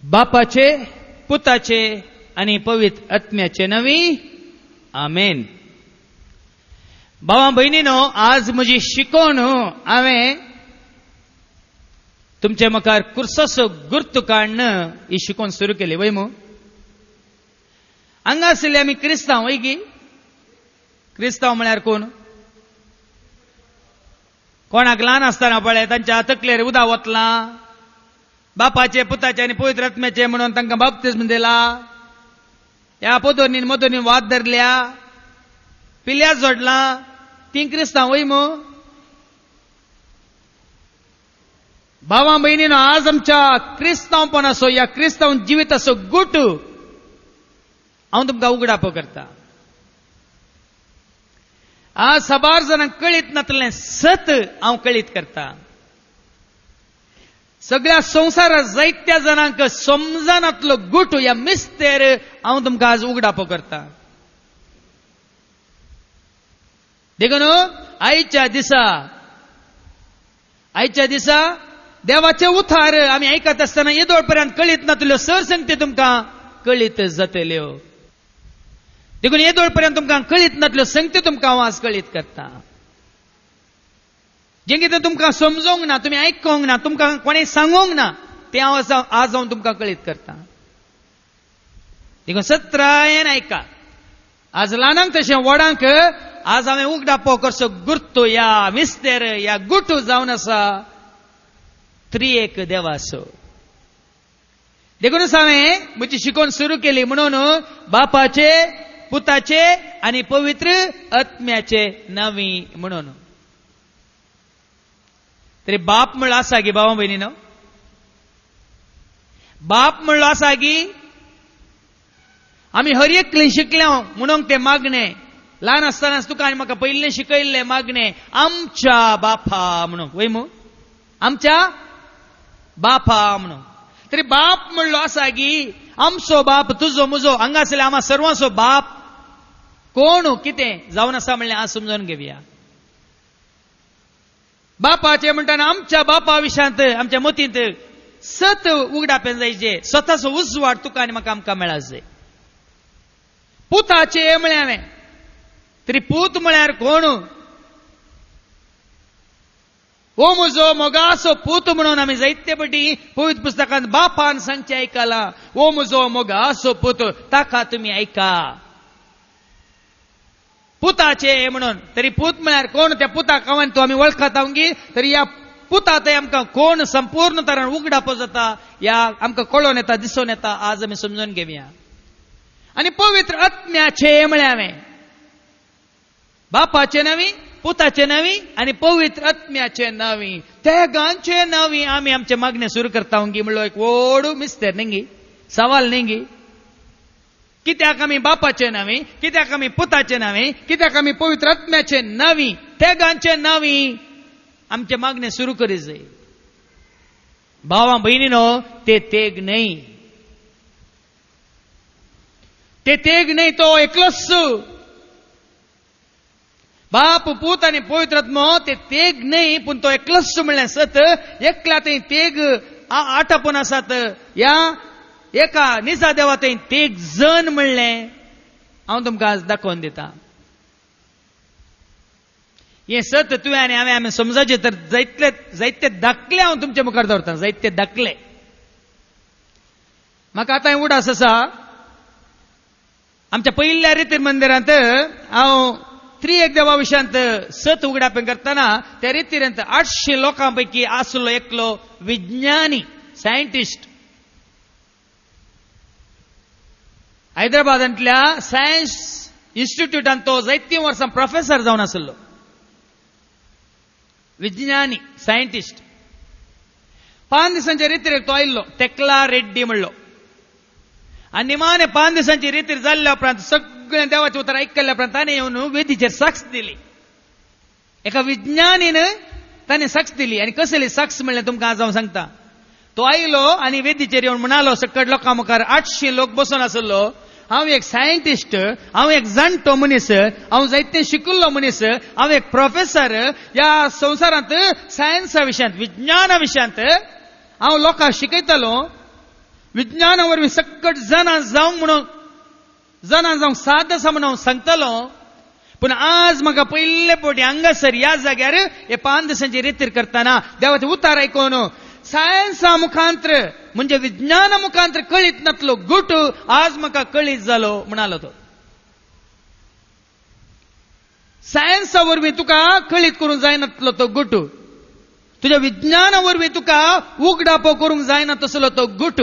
बापाचे, पुताचे आणि पवित्र आत्म्याचे नावी आमेन. भावा बहिणीनो, आज म्हजी शिकोवण हांवें तुमचे मुखार कुर्साचो गुर्त काडणं ही शिकोवन सुरू केली. वय मू हांगा आसले आमी क्रिस्तांव. वय गी क्रिस्तांव म्हळ्यार कोण? कोणाक ल्हान आसतना पळय तांच्या तकलेर उदक वतलां, बापाचे, पुताचे आणि पवित्र आत्म्याचे म्हणून तांकां बाप्तिस्म दिला. ह्या पोदोनीन मदोनीन वाद धरल्या, पिल्यार जोडलां, ती क्रिस्तांव. वय मू भावा बहिणीनो, आज आमच्या क्रिस्तांवपणाचो या क्रिस्तांव जिविताचो गुट हांव तुमकां उगडाप करता. आज साबार जाणांक कळीत नातलें सत हांव कळीत करता. सगळ्या संवसारांत जायत्या जाणांक समजनातलो गुट या मिस्तेर हांव तुमकां आज उगडाप करता. देखून आयच्या दिसा देवाचे उथार आमी आयकत आसतना येदोळ पर्यंत कळीत नातल्यो सरसंगती तुमकां कळीत जातल्यो. देखून येदोळ पर्यंत तुमकां कळीत नातल्यो संगती तुमकां हांव आज कळीत करता. जें कितें तुमकां समजोंक ना, तुमी आयकोंक ना, तुमकां कोणें सांगोंक ना, तें आज हांव तुमकां कळीत करता. देखून सत्रायेन आयका. आज ल्हानांक तशें व्हडांक आज हांवें उगडापो करचो गुर्त या मिस्तेर या गुट जावन आसा त्रिएक देवाचो. देखूनच हांवें म्हजी शिकोवन सुरू केली म्हणून बापाचे, पुताचे आणि पवित्र आत्म्याचे नावी म्हणून. तरी बाप म्हणलो आसा गी भावा बहिणीनो, बाप म्हणलो आसा गी आमी हर एकलें शिकल्या म्हणून ते मागणे. ल्हान आसतनाच तुका आनी म्हाका पयलीं शिकयल्लें मागणे आमच्या बापा म्हणून. वय मू आमच्या बापा म्हणून. तरी बाप म्हणलो आसा गी आमचो बाप, तुजो म्हजो, हांगासले आम्हा सर्वांचो बाप कोण कितें जावन आसा म्हणलें आज समजून घेवया. बापाचे म्हणटाना आमच्या बापा विशयांत आमच्या मतींत सत उगडापें जायचे, स्वताचो उजवाड तुका आनी म्हाका आमकां मेळा जाय. पुताचे म्हळें हांवें. तरी पूत म्हळ्यार कोण? ओ म्हजो मोगाचो पूत म्हणून आमी जायते फावटी पवित्र पुस्तकांत बापान सांगचें आयकलां. ओ म्हजो मोगाचो पूत, ताका तुमी आयका. पुताचे म्हणून. तरी पूत म्हळ्यार कोण? त्या पुताक हांवें तूं आमी वळखता गी. तरी ह्या पुता थंय आमकां कोण संपूर्ण तरान उगडापो जाता ह्या आमकां कळोवन येता, दिसून येता. आज आमी समजून घेवया. आनी पवित्र आत्म्याचे म्हळ्यार हांवें बापाचे नावी, पुताचे नावी आणि पवित्र आत्म्याचे नावी, तेगांचे नावी आमी आमचे मागणे सुरू करता गी. म्हणलो एक व्हड मिस्तेर न्ही गी, सवाल न्ही गी. कित्याक आमी बापाचे नावी, कित्याक आमी पुताचे नावी, कित्याक आमी पवित्र आत्म्याचे नावी, तेगांचे नावी आमचे मागणे सुरू करी जाय. भावा बहिणीनो, ते तेग न्हय, ते तेग न्हय, तो एकलोच. बाप, पूत आणि पवित्र आत्मो ते तेग न्हय, पूण तो एकलोच म्हणलें सत. एकल्या थंय तेग आटापून आसात. या एका निजा देवा थंय तेग जण म्हणलें हांव तुमकां आज दाखोवन दिता. हें सत तुवें आनी हांवें आमी समजाचें तर जायते दाखले हांव तुमचे मुखार दवरता, जायते दाखले. म्हाका आतां उडास आसा. आमच्या पयल्या रितीर मंदिरांत हांव त्रिएक देवा विशयांत सत उगडापें करतना त्या रितीरेंत 800 लोकां पैकी आसलो एकलो विज्ञानी, सायंटिस्ट. हैदराबादांतल्या सायन्स इन्स्टिट्यूटांत तो जायतीं वर्सां प्रोफेसर जावन आसलो. विज्ञानी, सायंटिस्ट. 5 दिसांच्या रितीर तो आयिल्लो. टेक्ला रेड्डी म्हणलो. आनी निमाणे 5 दिसांची रितीर जाल्ल्या उपरांत सगळें देवाचें उतर आयकल्ल्या उपरांत ताणें येवन वेदीचेर साक्ष दिली. एका विज्ञानीन ताणें साक्ष दिली. आनी कसली साक्ष म्हणलें तुमकां आज हांव सांगता. तो आयलो आनी वेदीचेर येवन म्हणालो सकट लोकां मुखार 800 लोक बसून आसलो, हांव एक सायंटिस्ट, हांव एक जाणटो मनीस, हांव जायतें शिकिल्लो मनीस, हांव एक प्रोफेसर. ह्या संवसारांत सायन्सा विशयांत, विज्ञाना विशयांत हांव लोकांक शिकयतालो. विज्ञाना वरवीं सकट जाणा जावंक म्हणून जाणा जावंक साद आसा म्हणून सांगतलो. पूण आज म्हाका पयले फावटी हांगासर ह्या जाग्यार हे 5 दिसांची रितीर करतना देवाचे उतार आयकून सायन्सा मुखांतर म्हणजे विज्ञाना मुखांतर कळीत नातलो गुट आज म्हाका कळीत जालो म्हणालो तो. सायन्सा वरवीं तुका कळीत करूंक जायनातलो तो गुट, तुज्या विज्ञाना वरवीं तुका उगडापो करूंक जायना तसलो तो गुट.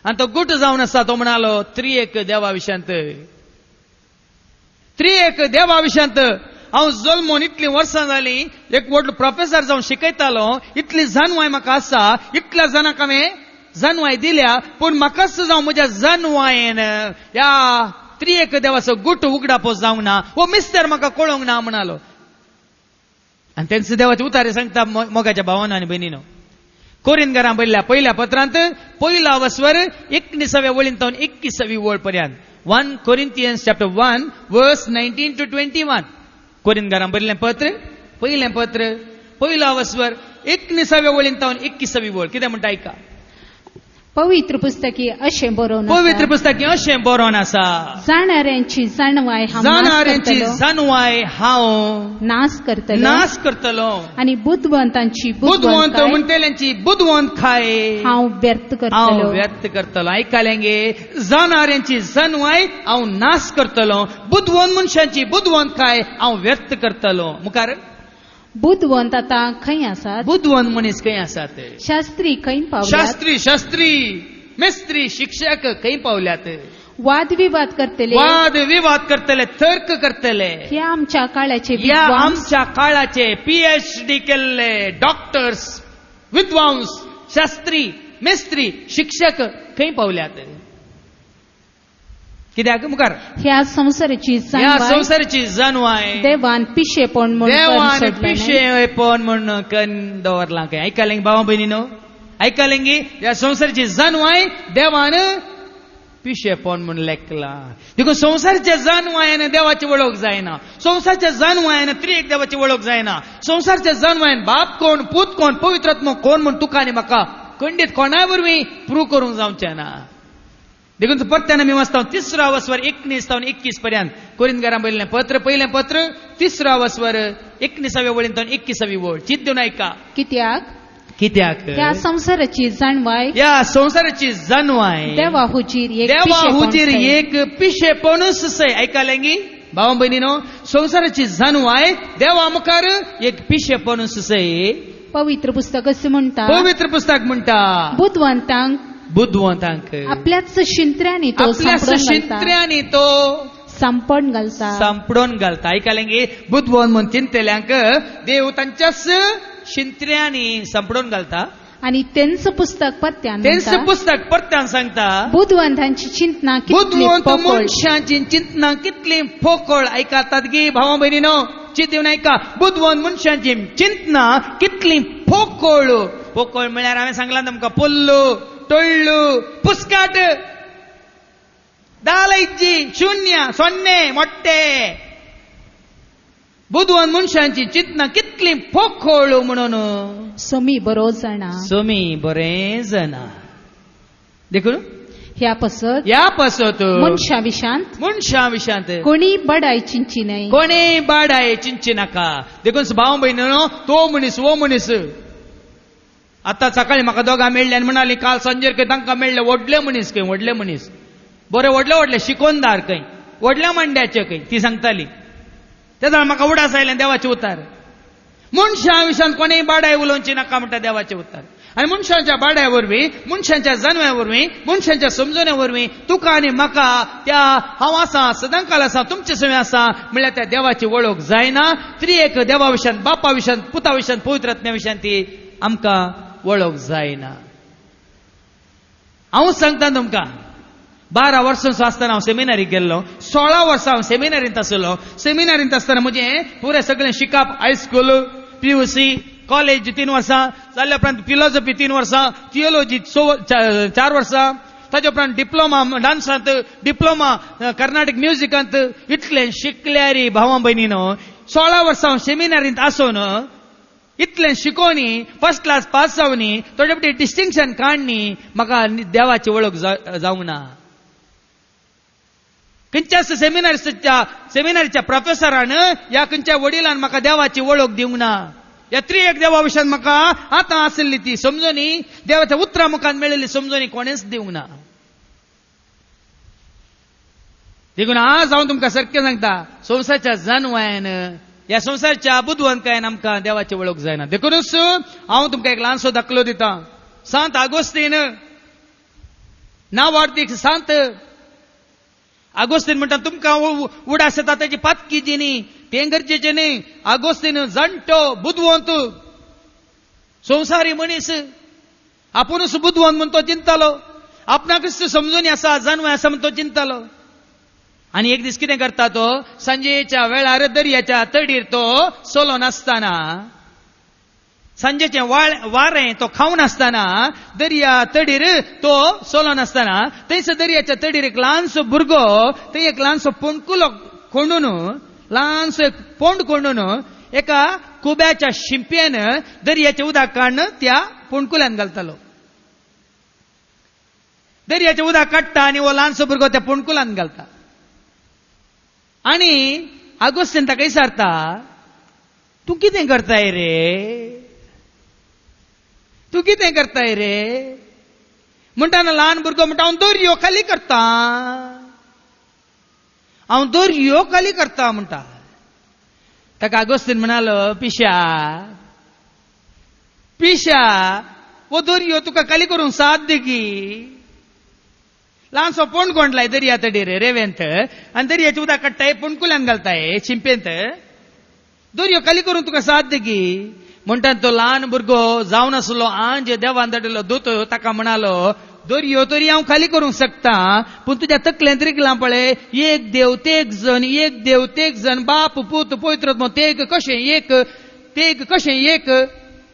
आनी तो गुट जावन आसा तो म्हणालो त्रिएक देवा विशयांत. त्रिएक देवा विशयांत हांव जल्मोन इतलीं वर्सां जालीं एक व्हडलो प्रोफेसर जावन शिकयतालो. इतली जानवाय म्हाका आसा, इतल्या जाणांक हांवें जानवाय दिल्या, पूण म्हाकाच जावं म्हज्या जानवायेन ह्या त्रिएक देवाचो गुट उगडापो जावंक ना, हो मिस्टर म्हाका कळोवंक ना म्हणालो. आनी तेंचे देवाचे उतारे सांगता मोगाच्या भावांनो आनी भयणीनो. कोरिंथकारांक बरयल्ल्या पहिल्या पत्रांत 1 वस्वर 19व्या वळींत 21वी वळ पर्यंत 1 Corinthians chapter 1 verse 19 to 21. कोरिंथकारांक बरयल्लें पत्र पयलें पत्र 1 वस्वर 19व्या वळींत 21वी वळ कितें म्हणटा आयका. पवित्र पुस्तकी अशें बरोवन पवित्र पुस्तकी अशें बरोवन आसा, जाणाऱ्यांची जाणवाय जाणाऱ्यांची जानवाय हांव नाश करतलो, नाश करतलो, आनी बुद्धवंतांची बुद्धवंत म्हणटेल्यांची बुद्धवंतकाय हांव व्यर्थ करतलो. व्यर्थ करतलो. आयकलें गे, जाणाऱ्यांची जानवाय हांव नाश करतलो, बुद्धवंत मनशांची बुद्धवंतकाय हांव व्यर्थ करतलो. मुखार बुद्धवंत आतां खंय आसात? बुद्धवंत मनीस खंय आसात? शास्त्री खंय पावल्यात? शास्त्री मेस्त्री शिक्षक खंय पावल्यात? वाद विवाद करतले, वाद विवाद करतले, तर्क करतले. हे आमच्या काळाचे या आमच्या काळाचे PhD केल्ले डॉक्टर्स, विद्वांस, शास्त्री मेस्त्री शिक्षक खंय पावल्यात? कित्याक मुखार ह्या संसाराची जानवाय देवान पिशेपण म्हणून करून दवरला. काय आयकलें भावा भयणीनो? आयकलें गे, ह्या संसाराची जानवाय देवान पिशेपण म्हूण लेखला. देखून संसाराच्या जानवायेन देवाची वळख जायना, संसाराच्या जानवायेन त्रिएक देवाची वळख जायना, संसाराच्या जानवायेन बाप कोण, पूत कोण, पवित्रात्मा कोण म्हूण तुका आनी म्हाका खंडीत कोणाय वरवीं प्रूव करूंक जावचें ना. देखून परत्यान आमी वाचता 3 वस्वर 19 ते 21 पर्यंत कोरिंथकारांक बरयल्लें पत्र पयलें पत्र 3 वस्वर 19व्या वळींत 21वी वळ. चिंत दिवन आयका. कित्याक ह्या संसाराची जाणवाय, ह्या संसाराची जानवाय देवा हुजीर एक पिशेपणूच सय. आयकलें गी भावा भयणीनो? संसाराची जानवाय देवा मुखार एक पिशेपणूच सय. पवित्र पुस्तक अशें म्हणटा, पवित्र पुस्तक म्हणटा बुद्धवंतांक आपल्याच शिंत्र्यांनी तो सांपडोन घालता. आयकलें गे, बुद्धवंत म्हूण चिंतलेल्यांक देव तांच्याच शिंत्र्यांनी सांपडोन घालता. आणि तेंच पुस्तक परत्यान सांगता बुद्धवंतांची चिंतना बुद्धवंत मनशांची चिंतना कितली फोकळ. आयकातात गे भावा भयणीनो, चिंत दिवन आयका. बुद्धवंत मनशांची चिंतना कितली फोकळ. फोकळ म्हळ्यार हांवें सांगलां तुमकां पोल्लू, टोळ्ळू, पुस्काट, दालैजी, शून्य, सोन्ने, मोट्टे. बुद्धवंत मनशांची चिंतना कितली फोकळ म्हणून सोमी बरें जाणा. देखून ह्या पासत मनशा विशांत कोणी बडाय चिंची नाका. देखून भाव भयणीनो, तो मनीस वो मनीस आता सकाळी म्हाका दोगां मेळ्ळे आनी म्हणाली काल संजेर खंय तांकां मेळ्ळे व्हडले मनीस बरे व्हडले शिकोनदार खंय व्हडल्या मांड्याचे खंय ती सांगताली. तेन्ना म्हाका उडास आयलें देवाचें उतार. मनशा विशयांत कोणेय बाडाय उलोवची नाका म्हणटा देवाचें उतार. आनी मनशांच्या बाड्या वरवीं, मनशांच्या जानव्या वरवीं, मनशांच्या समजुण्या वरवीं तुका आनी म्हाका त्या हांव आसा, सदांकाल आसा, तुमचे सगळे आसा म्हळ्यार त्या देवाची वळख जायना. त्रिएक देवा विशयांत, बापा विशयांत, पुता विशयांत, पवित्र आत्म्या विशयांत ती आमकां वळख जायना. हांव सांगता तुमकां, 12 वर्सांचो आसतना हांव सेमिनारीक गेल्लो. 16 वर्सां हांव सेमिनारींत आसलो. सेमिनारींत आसतना म्हजें पुरें सगळें शिकप, हायस्कूल, PUC, कॉलेज 3 वर्सां, जाल्या उपरांत फिलॉसॉफी 3 वर्सां, थियोलॉजी 4 वर्सां, ताचे उपरांत डिप्लोमा डान्सांत, डिप्लोमा कर्नाटक म्युझिकांत. इतलें शिकल्यार भावां भयणीनो 16 वर्सां हांव सेमिनारींत आसून इतलें शिकोवनी फर्स्ट क्लास पास जावनी थोडे पटी डिस्टिंक्शन काडनी म्हाका देवाची वळख जावंक ना. खंयच्याच सेमिनारीच्या प्रोफेसरान या खंयच्या वडिलान म्हाका देवाची वळख दिवंक ना. या त्रिएक देवा विशयान म्हाका आतां आसली ती समजोनी देवाच्या उतरां मुखान मेळिल्ली समजोनी कोणेच दिवंक ना. देखून आज हांव तुमकां सारकें सांगता, संवसाराच्या जानवायन या संवसाराच्या बुदवंतकायेन आमकां देवाची वळख जायना. देखूनच हांव तुमकां एक ल्हानसो दाखलो दिता. सांत आगोस्तीन नांवार्थीक सांत आगोस्तीन म्हणटा तुमकां उडास येता ताची पातकी जिनी तें गरजेचें न्ही. आगोस्तीन जाणटो बुदवंत संवसारी मनीस आपुणूच बुदवंत म्हूण तो चिंततालो. आपणाकच समजून आसा जानवाय आसा म्हूण तो चिंततालो. आनी एक दीस कितें करता तो, सांजेच्या वेळार दर्याच्या तडीर तो सोलो नासतना, सांजेचें वारें तो खावन आसतना दर्या तडीर तो सोलो नासतना थंयसर दर्याच्या तडीर एक ल्हानसो भुरगो थंय एक ल्हानसो पोंडकुलो कोंडून ल्हानसो एक पोंड कोंडून एका कुब्याच्या शिंपयेन दर्याचें उदक काडून त्या पोंडकुल्यान घालतालो. दर्याचें उदक काडटा आनी हो ल्हानसो भुरगो त्या पोंडकुल्यान घालता. आनी आगोस्तीन ताका विचारता, तूं कितें करताय रे, तूं कितें करताय रे. म्हणटा ल्हान भुरगो म्हणटा हांव दर्यो खाली करता, हांव दर्यो खाली करता म्हणटा. ताका आगोस्तीन म्हणालो, पिश्या पिश्या वो दर्यो तुका खाली करूंक साध्य गी. ल्हानसो पोंड कोंडलाय दर्या तडीर रेवेंत आनी दर्याचें उदक काडटाय पोंडकुल्यान घालताय शिंपेंत. दर्यो खाली करूंक तुका साध्य गी. म्हणटा तो ल्हान भुरगो जावन आसलो आंज देवान धाडिल्लो दूत ताका म्हणालो, दर्यो तरी हांव खाली करूंक शकता पूण तुज्या तकलेंत रिगलां पळय, एक देव तेक जण, एक देव तेक जण, बाप पूत पवित्र आत्मो तेक कशें एक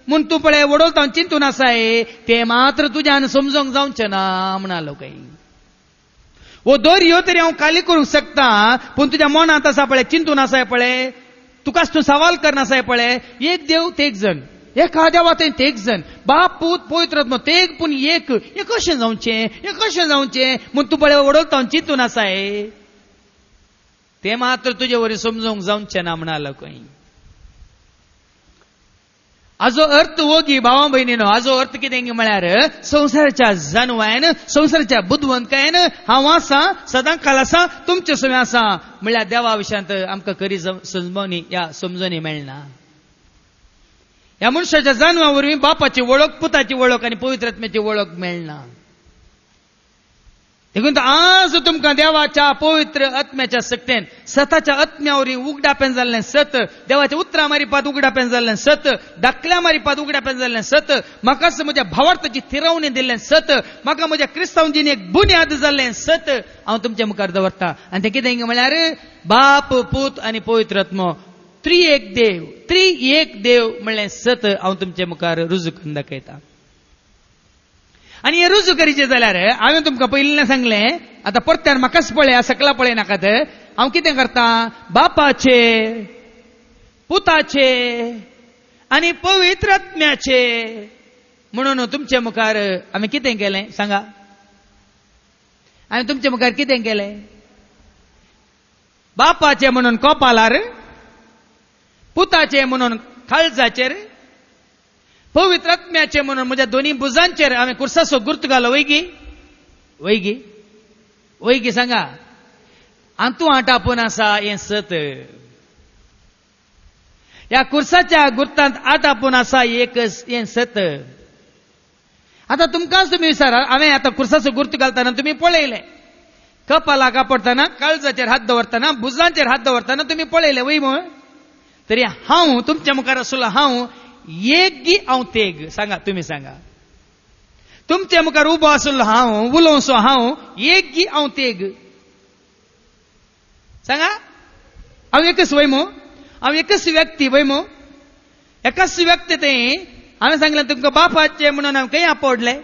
म्हूण तूं पळय वडोलता चिंतून आसाय, तें मात्र तुज्यान समजोंक जावचें ना म्हणालो. काही वो दर्यो तरी हांव खाली करूंक शकता पूण तुज्या मनांत आसा पळय, चिंतून आसाय पळय, तुकाच तूं सवाल करनासाय पळय, एक देव तेक जण, एका देवा थंय तेक जण, बाप पूत पवित्र आत्मो तेक पूण एक, हें कशें जावचें म्हूण तूं पळय वडोलता चिंतून आसाय, तें मात्र तुजे वरी समजोंक जावचें ना म्हणालो. खंय हाजो अर्थ हो गी भावा भयणीनो, हाजो अर्थ कितें म्हळ्यार संवसाराच्या जानवायन संवसाराच्या बुदवंतकायेन हांव आसा, सदांच काल आसा, तुमचे समें आसा म्हळ्यार देवा विशयांत आमकां खरी समजोवणी या समजोवणी मेळना. ह्या मनशाच्या जानवा वरवीं बापाची वळख, पुताची वळख आनी पवित्र आत्म्याची वळख मेळना. देखून आज तुमकां देवाच्या पवित्र आत्म्याच्या सक्तेन सताच्या आत्म्या वरवीं उगडापेन जाल्लें सत, देवाच्या उतरां मारिपात उगडापेन जाल्लें सत, धाकल्या मारिपात उगडापेन जाल्लें सत, म्हाकाच म्हज्या भावार्थाची थिरावणी दिल्लें सत, म्हाका म्हज्या क्रिस्तांवांचीन एक बुन्याद जाल्लें सत हांव तुमच्या मुखार दवरता. आनी तें कितें म्हळ्यार बाप पूत आनी पवित्र आत्मो त्री एक देव म्हणलें सत हांव तुमच्या मुखार रुजू करून दाखयता. आनी हें रुजू करीचें जाल्यार हांवें तुमकां पयलीं सांगलें, आतां परत्यान म्हाकाच पळय, सकला पळय नाकात, हांव कितें करता, बापाचे, पुताचे आनी पवित्र आत्म्याचे म्हणून तुमच्या मुखार हांवें कितें केलें सांगा. हांवें तुमच्या मुखार कितें केलें, बापाचे म्हणून कपालार, पुताचे म्हणून काळजाचेर, पवित्र आत्म्याचे म्हणून म्हज्या दोन्ही भुजांचेर हांवें कुर्साचो गुर्त घालो. वैगी सांगा. आंतू आटापून आसा हें सत, ह्या कुर्साच्या गुर्तांत आटापून आसा हें सत. आतां तुमकांच तुमी विचारा, हांवें आतां कुर्साचो गुर्त घालतना तुमी पळयलें, कपालाक आपडटना, काळजाचेर हात दवरतना, भुजांचेर हात दवरतना तुमी पळयलें वय म्हूण. तरी हांव तुमच्या मुखार आसलो, हांव एक गी हांव तेग. सांगा, तुम्ही सांगा. तुमच्या मुखार उबो आसलो हांव, उलोवसो हांव, एक गी हांव तेग. सांगा, हांव एकच वय मू, हांव एकच व्यक्ती वय मू. एकाच व्यक्ती ते हांवें सांगलें तुमकां बापाचे म्हणून हांव खंय आपडलें,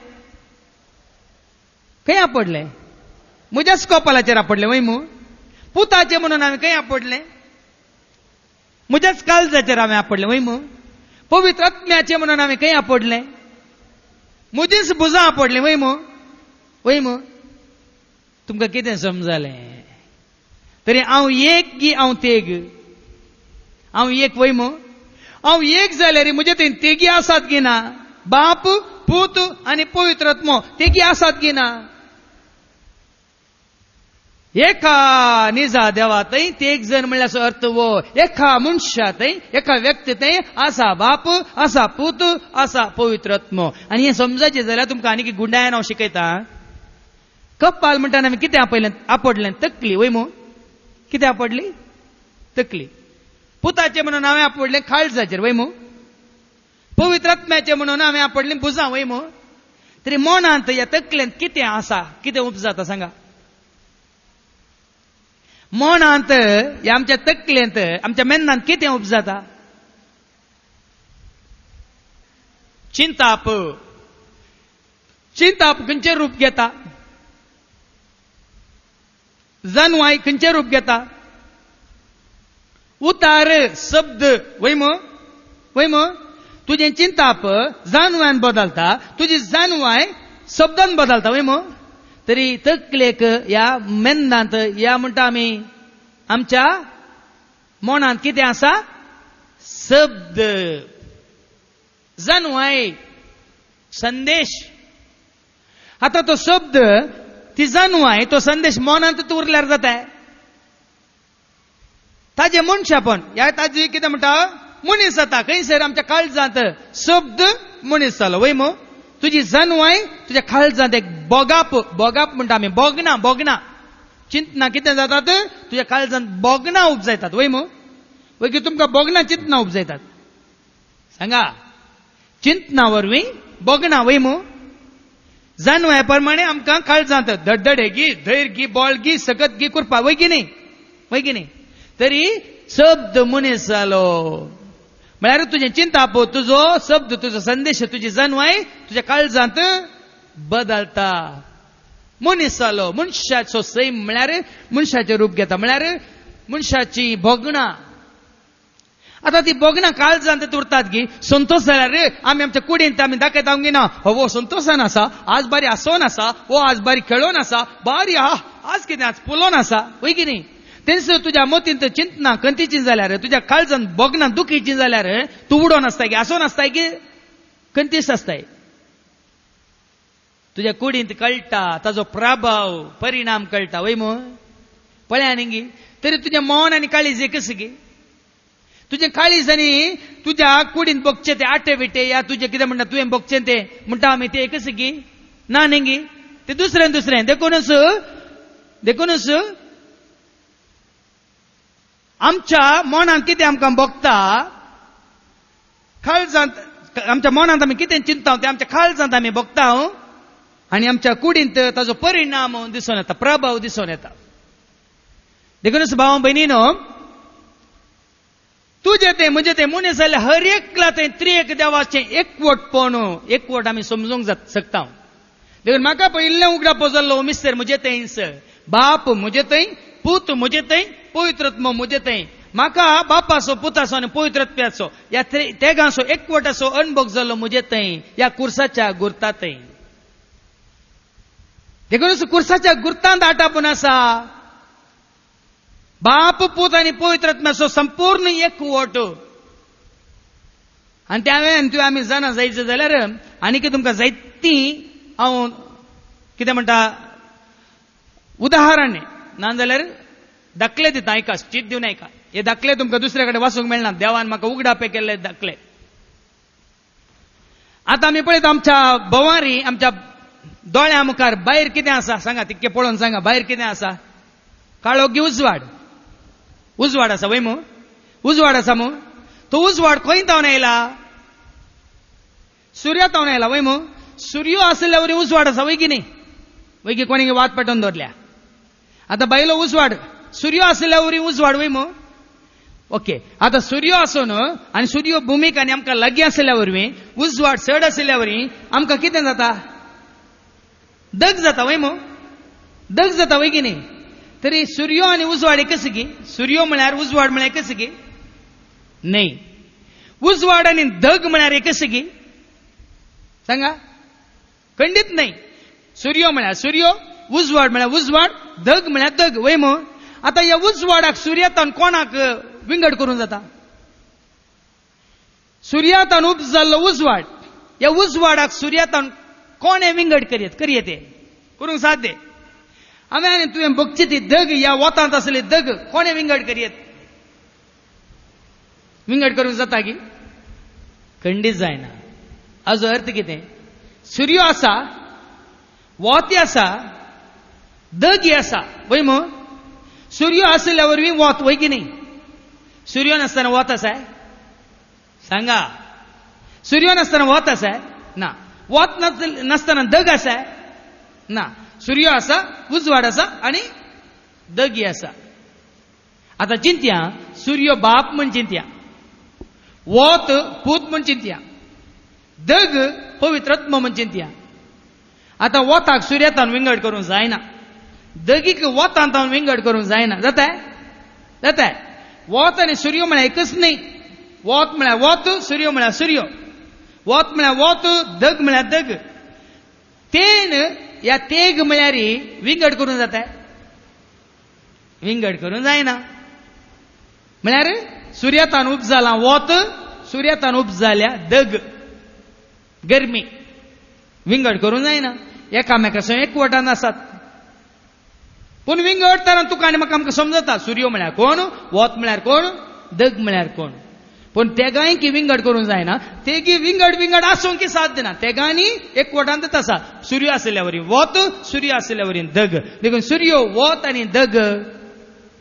म्हज्याच कपालाचेर आपडलें वय मू. पुताचे म्हणून हांवें खंय आपडलें, म्हज्याच काळजाचेर हांवें आपडलें वय मू. पवित्र आत्म्याचे म्हणून आम्ही काही आपडले मुदीच भुजा आपडले वय मो तुमकां कितें समजलें तरी हांव एक गी हांव तेग हांव एक वय मो हांव एक जाल्यार म्हजे थंय तेगी आसात गी ना बाप पूत आनी पवित्र आत्मो तेगी आसात गी ना एका निजा देवा थंय तेग जण म्हणल्यार अर्थ वो एका मनशा थंय एका व्यक्ती थंय आसा बाप आसा पूत आसा पवित्र आत्मो आनी हें समजायचें जाल्यार तुमकां आनीक गुंडायन हांव शिकयता कपाल म्हणटाना आमी कितें आपडलें तकली वय मो कितें आपडली तकली पुताचे म्हणून हांवें आपडलें काळजाचेर वय मो पवित्र आत्म्याचे म्हणून हांवें आपडलें भुजां वय मो तरी मनांत ह्या तकलेंत कितें आसा कितें उपजाता सांगा मनांत ह्या आमच्या तकलेंत आमच्या मेंदांत कितें उपजाता चिंताप खंयचें रूप घेता जानवाय खंयचें रूप घेता उतार शब्द वय मो तुजें चिंताप जानवान बदलता तुजी जानवाय शब्दान बदलता वय मो तरी तकलेक ह्या मेंदांत ह्या म्हणटा आमी आमच्या मनांत कितें आसा शब्द जानवाय संदेश आता तो शब्द ती जानवाय तो संदेश मनांत उरल्यार जाता ताजे मनशापण ह्या ताजी कितें म्हणटा मनीस जाता खंयसर आमच्या काळजांत शब्द मनीस जालो वय मो तुजी जानवाय तुज्या काळजांत एक बोगाप म्हणटा आमी बोगना चिंतना कितें जातात तुज्या काळजांत बोगना उपजायतात वय मो वय की तुमकां बोगना चिंतना उपजायतात सांगा चिंतना वरवीं बोगना वय मो जानवाय प्रमाणे आमकां काळजांत धडधडे गी धैर्य गी बॉल गी सकत गी करपा वय की न्ही तरी शब्द मनीस जालो म्हळ्यार तुजें चिंताप तुजो शब्द तुजो संदेश तुजी जानवाय तुज्या काळजांत बदलता मनीस जालो मनशाचो सैम म्हळ्यार मनशाचें रूप घेता म्हळ्यार मनशाची बोगणां आता ती बोगणां काळजांत उरतात गी संतोष जाल्यार आमी आमच्या कुडींत आमी दाखयता गी ना हो संतोशान आसा आज बारी हांसोन आसा वो आज बारी खेळोन आसा बारी आज कितें आज पुलोन आसा वय की न्ही तेंच तुज्या मतींत चिंतना कंतीची जाल्यार तुज्या काळजांत बोगणां दुखीची जाल्यार तूं उडोन आसताय गी हांसोन आसताय गी कंतीस आसताय तुज्या कुडींत कळटा ताजो प्रभाव परिणाम कळटा वय मो पळया न्ही गी तरी तुजें मन आनी काळीज एकच गी तुजें काळीज आनी तुज्या कुडींत बगचें तें आटे बिटे या तुजें कितें म्हणटा तुवें बगचें तें म्हणटा आमी तें एकच गी ना न्ही गी तें दुसरें देखूनच आमच्या मनांत कितें आमकां भोगता काळजांत आमच्या मनांत आमी कितें चिंता तें आमच्या काळजांत आमी भोगता आनी आमच्या कुडींत ताजो परिणाम दिसून येता प्रभाव दिसून येता देखूनच भावां भयणीनो तुजें तें म्हजें तें मनीस जाल्यार हर एकला तें त्रिएक देवाचें एकवट आमी समजूंक शकता देखून म्हाका पयिल्लें उगडापो जाल्लो मिस्तर म्हजें थंयच बाप म्हजें थंय पूत म्हजें थंय पवित्र आत्मो म्हजें थंय म्हाका बापाचो पुताचो आनी पवित्र आत्म्याचो ह्या तेगांचो एकवटाचो अणभव जाल्लो म्हजें थंय ह्या कुर्साच्या गुर्ता थंय देखूनच कुर्साच्या गुर्तांत आटापून आसा बाप पूत आनी पवित्र आत्म्याचो संपूर्ण एकवट आनी त्या वेळान तुवें आमी जाणा जायचं जाल्यार आनीक तुमकां जायतीं हांव कितें म्हणटा उदाहरण नाजाल्यार दाखले दिता आयका चित दिवन आयका हे दाखले तुमकां दुसरे कडेन वाचूंक मेळना देवान म्हाका उगडापे केल्ले दाखले आतां आमी पळयता आमच्या भोंवारी आमच्या दोळ्या मुखार भायर कितें आसा सांगा तितकें पळोवन सांगा भायर कितें आसा काळोखी उजवाड आसा वय मो उजवाड आसा मो तो उजवाड खंय तावन येयला सूर्या तावन येयला वय मो सूर्यो आसल्या वरी उजवाड आसा वय की न्ही वय की कोणी वाद पेटोवन दवरल्या आतां बायलो उजवाड सूर्यो आसल्या वरी उजवाड वय मो ओके आतां सूर्यो आसून आनी सूर्यो भुमीक आनी आमकां लागीं आसल्या वरवीं उजवाड चड आसल्या वरी आमकां कितें जाता दग जाता वय मो दग जाता वय की न्ही तरी सूर्यो आनी उजवाड एकच गी सूर्यो म्हळ्यार उजवाड म्हळ्यार एकच गी न्ही उजवाड आणि धग म्हळ्यार एकच गी सांगा खंडित नाही. सूर्य म्हळ्यार सूर्य, उजवाड म्हळ्यार उजवाड, धग म्हळ्यार धग. वय मग आता या उजवाडाक सूर्यातान कोणाक विंगड करून जाता? सूर्यातान उब जाल्लो उजवाड, या उजवाडाक सूर्यातान कोणे विंगड करियत करूंक साध्य. आम्ही तुवें बघची ती धग या वतांत आसली धग कोणे विंगड करियत? विंगड करूंक जाता की? खंडीत जायना. हाजो अर्थ कितें? सूर्य आसा, वोत आसा, धग आसा. वय मग सूर्य आसल्या वरवीं वोत वय की नाही? सूर्य नासतना वोत आसा? सांगा. सूर्य नासतना वोत आसा ना? वोत नासतना धग आसा ना? सूर्य आसा, उजवाड आसा आणि धगी आसा. आता चिंत्या, सूर्य बाप म्हण चिंत्या, वोत पूत म्हण चिंत्या, धग पवित्रत्म म्हण चिंत्या. आता वोताक सूर्यातान विंगड करूंक जायना, धगीक वोतांतान विंगड करूंक जायना. जाताय? वोत आनी सूर्य म्हळ्यार एकच न्ही. वोत म्हळ्यार वोत, सूर्य म्हळ्यार सूर्य. वोत म्हळ्यार वोत, धग म्हळ्यार धग. तेन या तेग म्हळ्यार विंगड करून जाता? विंगड करून जायना. म्हळ्यार सूर्यातान उब जाला वोत, सूर्यातान उब जाल्या धग, गरमी. विंगड करून जायना. एकामेकासो एकवटान आसात. पूण विंगडताना तुका आनी म्हाका आमकां समजता सूर्य म्हळ्यार कोण, वोत म्हळ्यार कोण, धग म्हळ्यार कोण. पूण तेगांय की विंगड करूंक जायना. तेगी विंगड आसूंक साध्य ना. तेगांनी एकवटांतच आसा. सूर्य आसल्या वरी वोत, सूर्य आसल्या वरी धग. देखून सूर्य, वोत आनी धग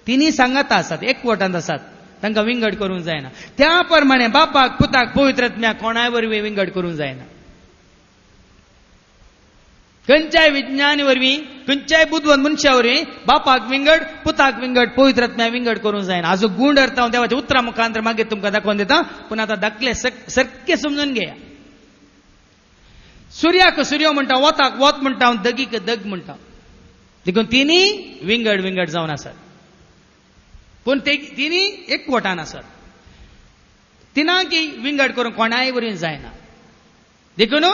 तिनी सांगात आसात, एकवटांत आसात. तांकां विंगड करूंक जायना. त्या प्रमाणे बापाक, पुताक, पवित्रत्म्याक कोणाय वरवीं विंगड करूंक जायना. खंयच्याय विज्ञानी वरवीं, खंयच्याय बुद्धवंत मनशा वरवीं बापाक विंगड, पुताक विंगड, पवित्रत्म्याक विंगड करूंक जायना. हाजो गूण अर्थ हांव देवाच्या उतरा मुखांतर मागीर तुमकां दाखोवन दिता. पूण आतां दाखले सारकें समजून घेया. सूर्याक सूर्य म्हणटा, वोताक वोत म्हणटा, हांव धगीक धग म्हणटा. देखून तिनी विंगड जावन आसात. पूण तिनी एकवटान आसात. तिनांकी विंगड करूंक कोणाय वरवीं जायना. देखून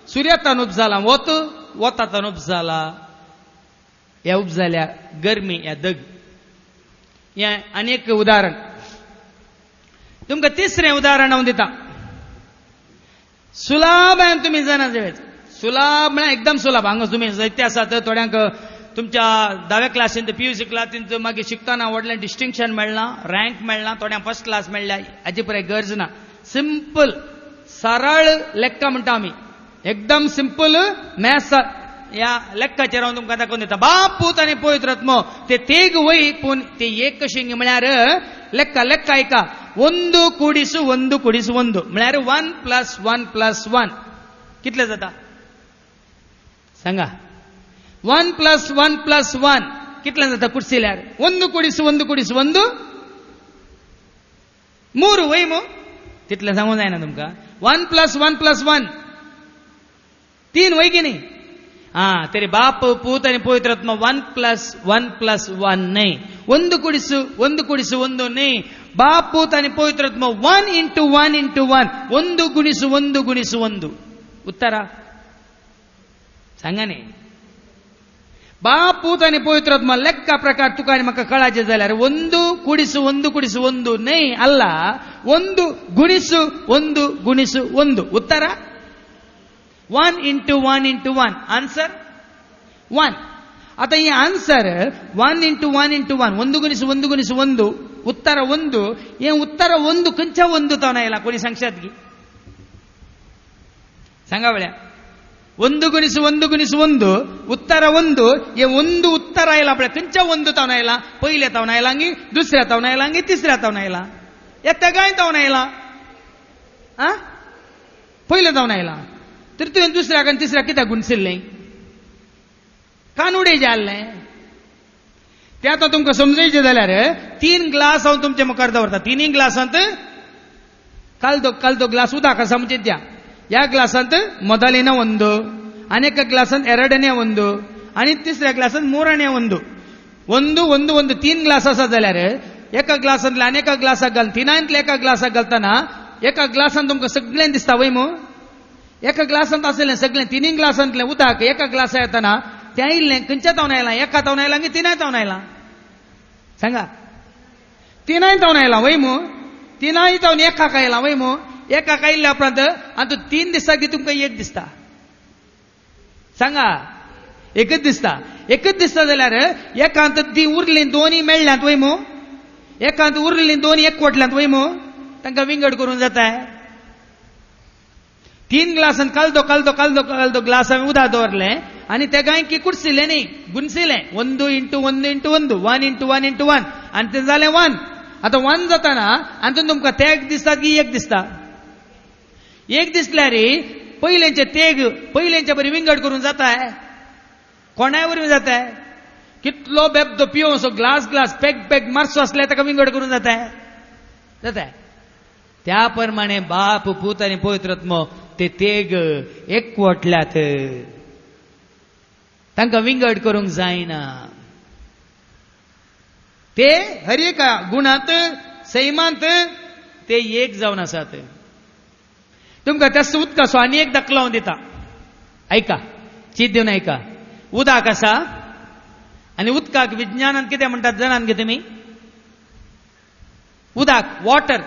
सूर्यातान उब जाला वोत, वोतातान उब जाला ह्या उब जाल्या गरमी, ह्या धग. हें आनीक उदाहरण तुमकां. तिसरें उदाहरण हांव दिता. सुलाभान तुमी जाणा जायत. सुलाभ म्हळ्यार एकदम सुलाभ. हांगा तुमी जायते आसात. थोड्यांक तुमच्या 10व्या क्लासींत, PUC क्लासींत मागीर शिकतना व्हडलें डिस्टिंक्शन मेळना, रँक मेळना, थोड्यांक फर्स्ट क्लास मेळ्ळ्या. हाची पळय गरज ना. सिंपल सरळ लेक्का म्हणटा आमी. एकदम सिंपल मॅथ्स या लेक्काचेर हांव तुमकां दाखोवन दिता. बाप, पूत आनी पवित्रत्म ते तेग वय, पूण ते एक कशें म्हळ्यार लेक्का ऐका. 1 ಕೂಡಿಸು 1 ಕೂಡಿಸು 1 म्हळ्यार 1 + 1 + 1 कितले जाता? सांगा. 1 + 1 + 1 कितले जाता कुडसिल्यार? 1 ಕೂಡಿಸು 1 ಕೂಡಿಸು 1 3 वय मग तितलें सांगूंक जायना तुमकां. 1 + 1 + 1 3 वय की न्ही? तरी बाप, पूत आनी पवित्रत्म 1 + 1 + 1 न्ही. 1 ಕೂಡಿಸು 1 ಕೂಡಿಸು 1 न्ही. बाप, पूत आनी पवित्रत्म 1 × 1 × 1 1 × 1 × 1. उत्तर सांगा न्ही. बाप, पूत आनी पवित्रत्म लेक्का प्रकार तुका आनी म्हाका कळाचे जाल्यार 1 ಕೂಡಿಸು 1 ಕೂಡಿಸು 1 न्ही. ಅಲ್ಲ 1 × 1 × 1. उत्तर 1 × 1 × 1. आन्सर 1. आता ही आन्सर 1 × 1 × 1 1 × 1 × 1 उत्तर 1. हे उत्तर 1 खंयच्या 1 तावन आयला कोणी सांगशात की? सांगा बळ्या. 1 × 1 × 1 उत्तर 1. हे 1 उत्तर आयला पळय खंयच्या 1 तावन आयला? पयल्या तावन आयला की दुसऱ्या तावन आयला की तिसऱ्या तावन आयला? या तेगाय तावन आयला. पयल्या तावन आयला. तर तुवें दुसऱ्याक आनी तिसऱ्याक कित्याक गुणसिल्लें? कानुडे जाल्लें. तें आतां तुमकां समजायचें जाल्यार 3 ग्लास हांव तुमचे मुखार दवरता. 3 ग्लासांत कालदो ग्लास उदक आसा म्हणजे द्या. ह्या ग्लासांत ಮೊದಲಿನ 1, आनीक ग्लासांत ಎರಡನೇ 1 आनी तिसऱ्या ग्लासांत ಮೂರನೇ 1. 1 1 1 3 ग्लास आसा जाल्यार एका ग्लासांतल्या आनी एका ग्लासाक घाल. 3तल्या एका ग्लासाक घालतना एका ग्लासान तुमकां सगळें दिसता वय मू एका ग्लासांत आसलें सगळें तिनूय ग्लासांतलें उदक एका ग्लासा येताना तें आयिल्लें खंयच्या तावन आयलां एका तावन आयलां की तिनाय तावन आयलां सांगा तिनाय तावन आयलां वय मू तिनाय तावन एकाक आयलां वय मू एकाक आयिल्ल्या उपरांत आनी तूं 3 दिसता की तुमकां एक दिसता सांगा एकच दिसता जाल्यार एकांत ती उरलीं दोनी मेळ्ळ्यांत वय मू एकांत उरलीं दोन एकवटल्यांत वय मू तांकां विंगड करूंक जाताय 3 ग्लासान कालदो ग्लासान उदक दवरलें आनी ते गायकी कुडसिलें न्ही गुणसिलें 1 into 1 into 1 1 into 1 into 1 आनी तें जालें 1 आतां 1 जाताना आनी तुमकां तेग दिसता की एक दिसता एक दिसल्यार पयलेंचे तेग पयलेंचे बरी विंगड करूंक जाताय कोणाय वरवीं जाताय कितलो बेबदो पिवं असो ग्लास पेग मारसो आसल्यार ताका विंगड करूंक जाताय त्या प्रमाणे बाप पूत आनी पवित्र आत्मो ते तेग एकवटल्यात तांकां विंगड करूंक जायना ते हर एका गुणांत सैमांत ते एक जावन आसात तुमकां त्या उदकाचो आनी एक दाखलो हांव दिता ऐका चीत दिवन ऐका उदक आसा आनी उदकाक विज्ञानांत कितें म्हणटात जाणात गे तुमी उदक वॉटर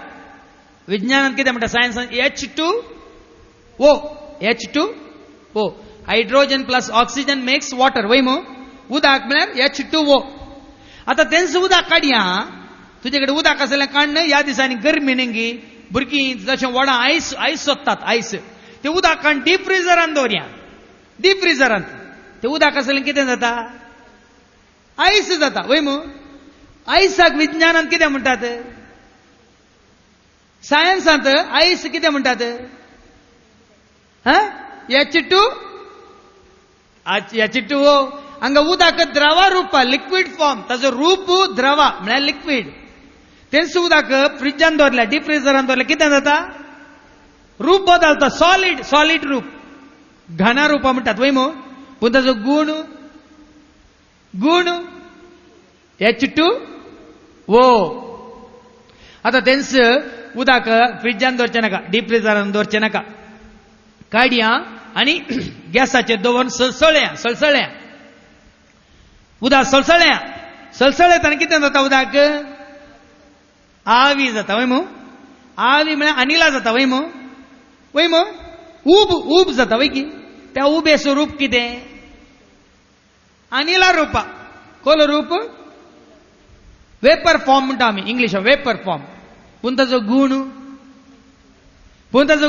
विज्ञानांत कितें म्हणटा सायन्सान H2O hydrogen plus oxygen makes water वय मू उदक म्हळ्यार H2O आतां तेंच उदक काडया तुजे कडेन उदक आसलें काडन ह्या दिसांनी गरमी न्ही भुरगीं जशें व्हडा आयस सोदतात आयस तें उदक काडून डीप फ्रिजरांत दवरया डीप फ्रिजरांत तें उदक आसलें कितें जाता आयस जाता वय मू आयसाक विज्ञानांत कितें म्हणटात सायन्सांत आयस कितें म्हणटात H2O हांगा उदक द्रवा रूप लिक्वीड फॉर्म ताजो रूप द्रवा म्हळ्यार लिक्वीड तेंच उदक फ्रिजांत दवरल्या डीप फ्रिजरांत दवरल्या कितें जाता रूप बदलता सॉलिड रूप घना रुपा म्हणटात वय मू पूण ताजो गुण H2O आतां तेंच उदक फ्रिजांत दवरचें नाका डीप फ्रिजरांत दवरचें नाका काडया आनी गॅसाचेर दवरून सळसळ्या उदक सळसळ्या कितें जाता उदक आवी जाता वय मू आवी म्हळ्यार अनिला जाता वय मू उब जाता वय की त्या उबेचो रूप कितें अनिला रुपा कोलो रूप वेपर फॉर्म म्हणटा आमी इंग्लिशान वेपर फॉर्म पूण ताजो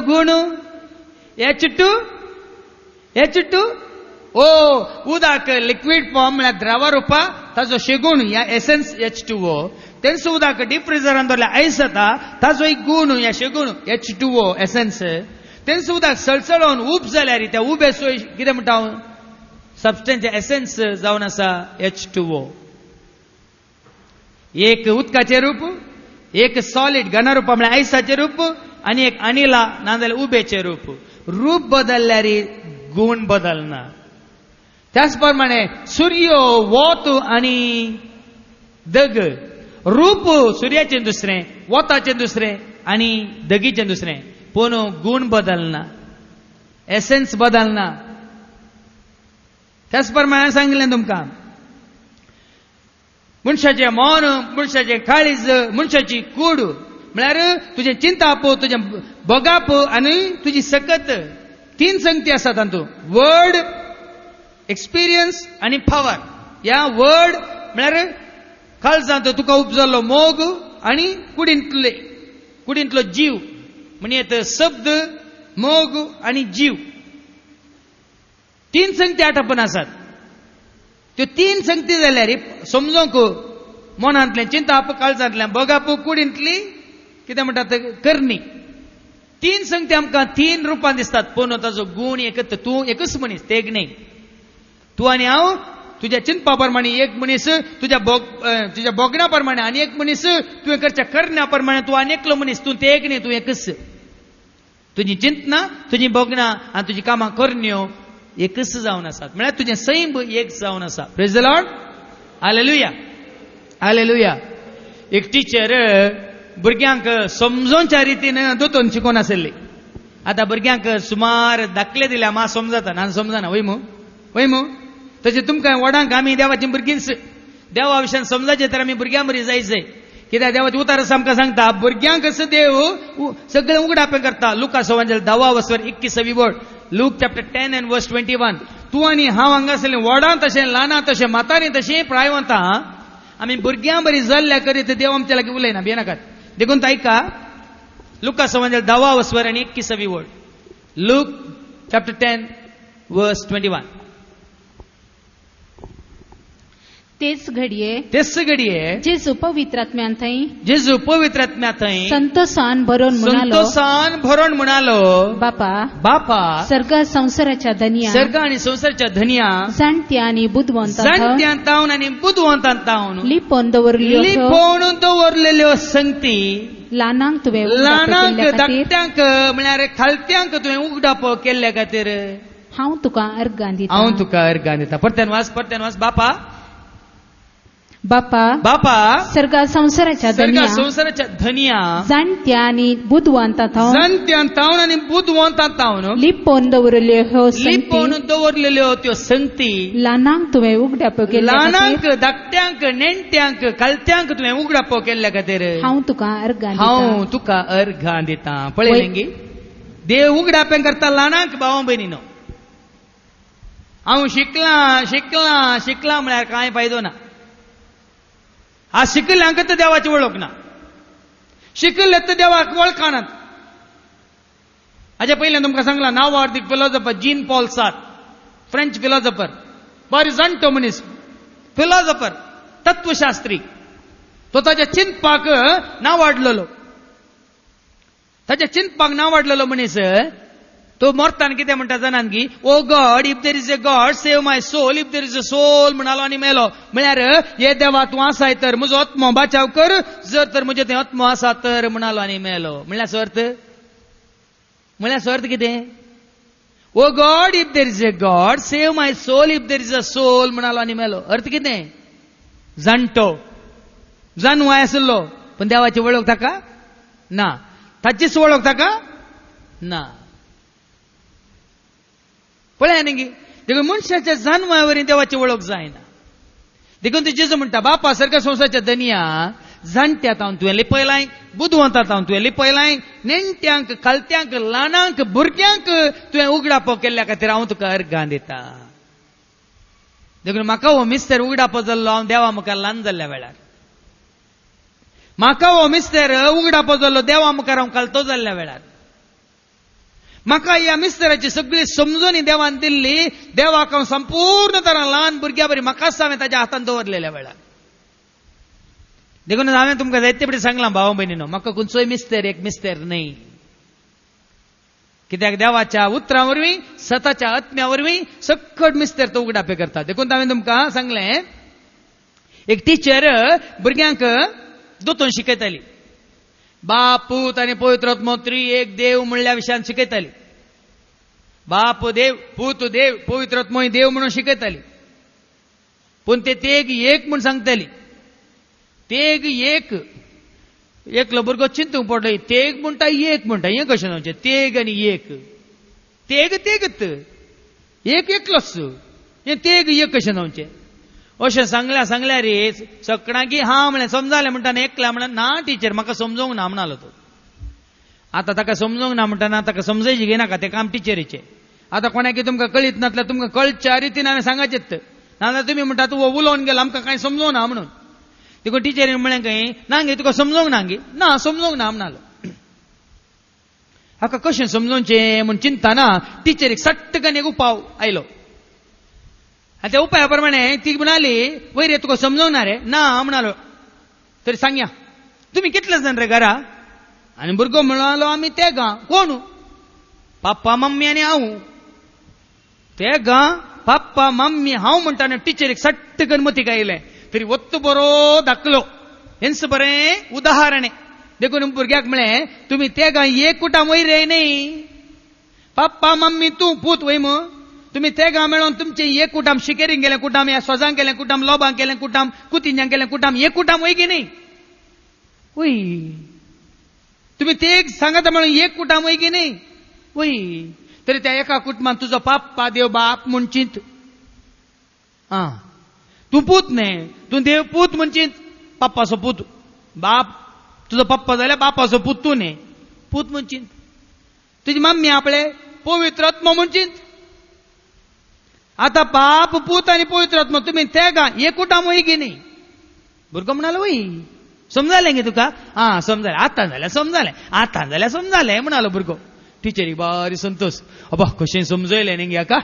गुण H2O उदक लिक्वीड फॉर्म म्हळ्यार द्रव रुपा ताजो शेगूण या एसेन्स H2O तेंच उदक डीप फ्रिजरांत दवरल्यार आयस जाता ताजो एक गुण या शेगूण H2O एसेन्स तेंच उदक सळसळोवन उब जाल्यार त्या उबेचो कितें म्हणटा हांव सबस्टन्स एसेन्स जावन आसा H2O एक उदकाचें रूप एक सॉलिड घनरूपा म्हळ्यार आयसाचें रूप आनी एक अनिला नाजाल्यार उबेचें रूप बदलल्यार गुण बदलना त्याच प्रमाणे सूर्य वोत आनी दग रूप सूर्याचें दुसरें वोताचें दुसरें आनी दगीचें दुसरें पूण गुण बदलना एसेन्स बदलना त्याच प्रमाणे सांगिल्लें तुमकां मनशाचें मन मनशाचें काळीज मनशाची कूड म्हळ्यार तुजें चिंताप तुजें बगाप आनी तुजी सकत 3 संगती आसात तातूंत वर्ड एक्सपिरियन्स आनी पावर ह्या वर्ड म्हळ्यार काळजांत तुका उपजल्लो मोग आनी कुडींतलो जीव म्हणजे शब्द मोग आनी जीव 3 संगती आटापन आसात त्यो 3 संगती जाल्यार समजोंक मनांतलें चिंताप काळजांतलें बगाप कुडींतली कितें म्हणटात करणी 3 संगती आमकां 3 रुपान दिसतात पूण ताजो गुण एकच तूं एकच मनीस तेग न्ही तूं आनी हांव तुज्या चिंतपा प्रमाणे एक मनीस तुज्या बोगण्या प्रमाणे आनी एक मनीस तुवें करच्या करण्या प्रमाणे तूं आनी एकलो मनीस तूं तेग न्ही तूं एकच तुजी चिंतना तुजी बोगणां आनी तुजी कामां करण्यो एकच जावन आसात म्हळ्यार तुजें सैम एक जावन आसा praise the Lord hallelujah hallelujah एक टीचर भुरग्यांक समजोवच्या रितीन दोतोन शिकोवन आसली. आतां भुरग्यांक सुमार दाखले दिल्या मा समजता ना समजना वय मू तशें तुमकां वडांक आमी देवाची भुरगींच देवा विशयान समजायचे तर आमी भुरग्यां बरी जायचंय. कित्याक देवाची उतार आमकां सांगता भुरग्यांक देव सगळें उगडापें करता. लुका सवांजल 10:21 बोर्ड. Luke chapter 10 and verse 21. तूं आनी हांव हांगासरलें व्हडां तशें ल्हानां तशें म्हातारीं तशीं प्रायवंतां आमी भुरग्यां बरी जाल्ल्या करीत देव आमच्या लागीं उलयना भियेनाकात. देखून ऐका लुका सवांजल 10 आणि 21 बोर्ड. Luke chapter 10 verse 21. तेच घडये जेजू पवित्रात्म्यान थंय संतोषान भरोन म्हणालो बापा सर्ग संसाराच्या धनिया जाणट्या आनी बुद्धवंतांतावन आनी बुद्धवंतांतावन लिपोवन दवरलेल्यो संगती ल्हानांक धाकट्यांक म्हळ्यार खालत्यांक तुवें उगडाप केल्ल्या खातीर हांव तुका अर्गां दिता. परत्यान वाच बापा सर्ग संसाराच्या धनिया जाणट्या आनी बुद्धवंतांतावन आनी बुद्धवंतांतावन लिपोवन दवरलेल्यो त्यो संगती ल्हानांक तुवें उगडाप केल्ल्या ल्हानांक धाकट्यांक नेणट्यांक कलत्यांक तुवें उगडाप केल्ल्या खातीर हांव तुका अर्गां दिता. पळयलें गे देव उगडापें करता ल्हानांक भावां भयणीनो. हांव शिकलां म्हळ्यार कांय फायदो ना. आज शिकल्यांक तर देवाची वळख ना. शिकले तर देवाक वळखानात. हाचे पयलें तुमकां सांगलां नावार्दीक philosopher Jean Paul Sartre French philosopher बरो जाणटो मनीस फिलॉसॉफर तत्वशास्त्री. तो ताच्या चिंतपाक नावाडलेलो मनीस तो मरताना कितें म्हणटा जाणान की oh God if there is a God save my soul if there is a soul म्हणालो आनी मेलो. म्हळ्यार हे देवा तूं आसाय तर म्हजो आत्मो बाचाव कर जर तर म्हजे थंय आत्मो आसा तर म्हणालो आनी मेलो. म्हळ्यार सर्त कितें oh God if there is a God save my soul if there is a soul म्हणालो आनी मेलो. अर्थ कितें जाणटो जानवाय आसलो पण देवाची वळख ताका ना. ताचीच वळख ताका ना. पळय न्ही देखून मनशाच्या जानवां वरवीं देवाची वळख जायना. देखून जेजू म्हणटा बापा सारक्या संवसाराच्या धनिया जाणट्यात हांव तुवें लिपयलाय बुद्धवंतांत हांव तुवें लिपयलाय नेणट्यांक कलत्यांक ल्हानांक भुरग्यांक तुवें उगडाप केल्ल्या खातीर हांव तुका अर्गां दिता. देखून म्हाका हो मिस्तर उगडाप जाल्लो हांव देवा मुखार ल्हान जाल्ल्या वेळार म्हाका हो मिस्तर उगडाप जाल्लो देवा मुखार हांव कालतो जाल्ल्या वेळार म्हाका ह्या मिस्टराची सगळी समजून देवान दिल्ली. देवाक हांव संपूर्ण तरां ल्हान भुरग्यां बरी म्हाकाच हांवें ताच्या हातान दवरलेल्या वेळार. देखून हांवें तुमकां जायते बरी सांगलां भावा भयणीनो म्हाका खंयचोय मिस्तर एक मिस्तर न्हय. कित्याक देवाच्या उतरां वरवीं सताच्या आत्म्या वरवीं सकट मिस्तर तो उगडापें करता. देखून हांवें तुमकां सांगलें एक टिचर भुरग्यांक दोतोन शिकयताली. बाप पूत आनी पवित्र आत्मो एक देव म्हणल्या विशयान शिकयताली. बाप देव पूत देव पवित्र आत्मो देव म्हणून शिकयताली. पूण ते तेग एक म्हूण सांगताली. तेग एकलो भुरगो चिंतूंक पडलो तेग म्हणटा एक म्हणटा हें कशें जावचें. तेग आनी एक तेगत एक एकलोच हें तेग एक कशें जावचें अशें सांगल्या रे सकाळी हा म्हळें समजालें म्हणटा एकल्या म्हणा ना टिचर म्हाका समजोवंक ना म्हणालो तो. आतां ताका समजोवंक ना म्हणटा ताका समजायची घेनाका तें काम टिचरीचें. आतां कोणाक तुमकां कळीत नासल्यार तुमकां कळच्या रितीन हांवें सांगायचेत नाजाल्यार तुमी म्हणटा तूं उलोवन गेलो आमकां कांय समजोवना म्हणून. देखून टिचरीन म्हळें खंय ना गे तुका समजोवंक ना गे ना समजोवंक ना म्हणालो. हाका कशें समजोवचें म्हूण चिंतना टिचरीक सट्टकन एक उपाव आयलो. त्या उपाया प्रमाणे ती म्हणाली वयर रे तुका समजोवना रे ना म्हणालो. तरी सांगया तुमी कितले जाण रे घरा. आनी भुरगो म्हणालो आमी ते गा कोण पाप्पा मम्मी आनी हांव. ते गा पाप्पा मम्मी हांव म्हणटा टिचरीक सट्टकन मतीक आयलें. तरी वत्त बरो धाकलो हेंच बरें उदाहरण. देखून भुरग्याक म्हळें तुमी ते गा एक कुटाम वयर रे न्ही. पाप्पा मम्मी तूं पूत वय मग तुम्ही ते गा मेळोन तुमचे एक कुटाम शिकेरीक गेले कुटाम या सोजांक गेले कुटाम लोबांक गेले कुटाम कुतिंजांक गेले कुटाम एक कुटाम वय की न्ही. तुम्ही ते एक सांगता म्हणून एक कुटाम की नाही वय तरी त्या एका कुटुंबात तुझा पाप्पा देव बाप म्हणचिंत तू पूत नाही तू देव पूत म्हणचिंत पप्पाचो पूत बाप तुझा पप्पा जाल्यार बापाचो पूत तू न्ही पूत म्हणचिंत तुझी मम्मी आपले पवित्र आत्मा म्हणचिंत आता बाप पूत आणि पवित्र आत्मा तुम्ही ते का एक कुटाम की नाही भुरगो म्हणालो वय समजायलें गे तुका समजायलें आतां जाल्यार समजायलें म्हणालो भुरगो टिचरी बारी संतोष अबा कशें समजयलें न्ही का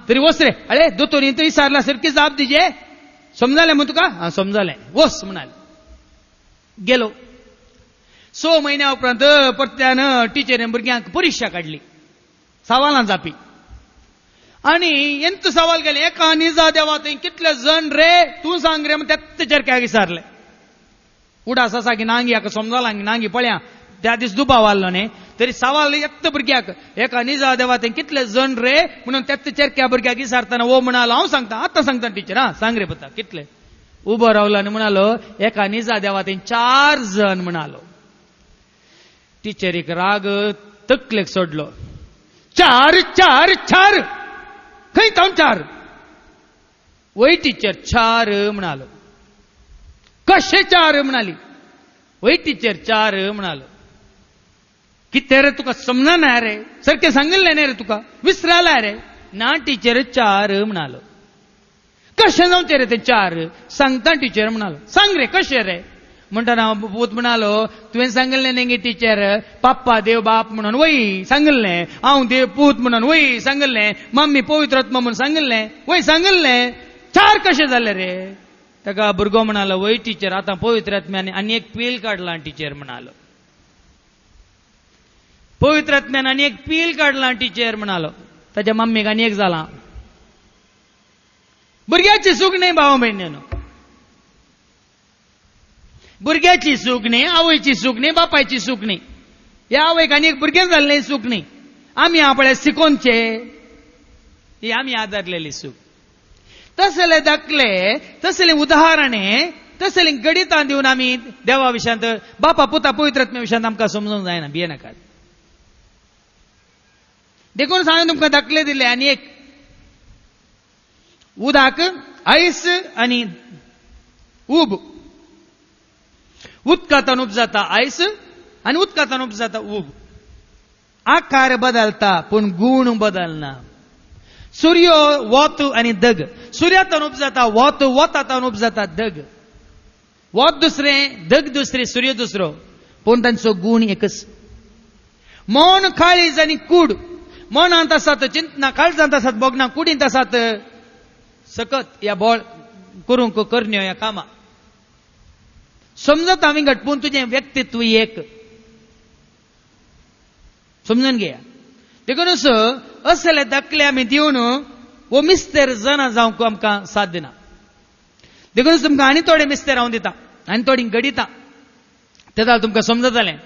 तरी वच रे अरे दोतोरी तरी विचारला सारकी जाप दिजे समजायलें म्हण तुका समजायलें वच म्हणाले गेलो 6 महिन्या उपरांत परत्यान टिचरीन भुरग्यांक परिक्षा काडली सवालां जापी आणि ಎಂತ सवाल केले एका निजा देवा थंय कितले जण रे तूं सांग रे म्हण तेच चरक्याक विचारले उडास आसा की नांगी हाका समजाला नांगी पळया त्या दीस दुबाव आल्लो न्ही तरी सवाल येत भुरग्याक एका निजा देवा थंय कितले जण रे म्हणून तेच चरक्या भुरग्याक विचारताना वो म्हणालो हांव सांगता आतां सांगता टिचर सांग रे पता कितले उबो रावलो आनी म्हणालो एका निजा देवा थंय 4 जण म्हणालो टिचरीक राग तकलेक सोडलो 4 4 4 खंय तावन 4 वय टिचर 4 म्हणालो कशे 4 म्हणाली वय टिचर 4 म्हणालो कितें रे तुका समजना रे सारकें सांगिल्लें न्ही रे तुका विसराला रे ना टिचर 4 म्हणालो कशें जावचें रे ते 4 सांगता टिचर म्हणालो सांग रे कशें रे म्हणटाना पूत म्हणालो तुवें सांगिल्लें न्ही गे टिचर पाप्पा देव बाप म्हणून वय सांगिल्लें हांव देव पूत म्हणून वय सांगिल्लें मम्मी पवित्र आत्मा म्हणून सांगिल्लें वय सांगिल्लें 4 कशें जालें रे ताका भुरगो म्हणालो वय टिचर आतां पवित्र आत्म्यान आनी एक पील काडलां टिचर म्हणालो पवित्र आत्म्यान आनी एक पील काडलां टीचर म्हणालो ताच्या मम्मीक आनी एक जालां भुरग्याची सूख न्ही भाव भयणीनो भुरग्याची सूख न्ही आवयची सूख न्ही बापायची सूख न्ही ह्या आवयक आनी एक भुरगें जाल्लें सूख न्ही आमी आपळे शिकोनचे ही आमी आदारलेली सूख तसले दाखले तसले उदाहरणे तसले गणितां दिवन आमी देवा विशयांत बापा पुता पवित्र आत्म्या विशयांत आमकां समजूंक जायना भियेनाकात देखून सांगून तुमकां दाखले दिले आनी एक उदक आयस आनी उब उदकांतल्यान उब जाता आयस आनी उदकांतल्यान उब जाता उब आकार बदलता पूण गूण बदलना सूर्य वोत आनी दग सूर्यातल्यान उब जाता वोत वोतांतल्यान उब जाता दग वोत दुसरें दग दुसरें सूर्य दुसरो पूण तांचो गूण एकच मोन काळीज आनी कूड मोनांत आसात चिंतना काळजांत आसात बोगना कुडींत आसात सकत या बोळ करूंक करण्यो ह्या कामां समजता विंगड पूण तुजें व्यक्तित्व एक समजून घेया देखूनच असले दाखले आमी दिवन वो मिस्तेर जाणा जावंक आमकां साध्य ना देखूनच तुमकां आनी थोडे मिस्तेर हांव दिता आनी थोडी गडिता तें जाल्यार तुमकां समजतलें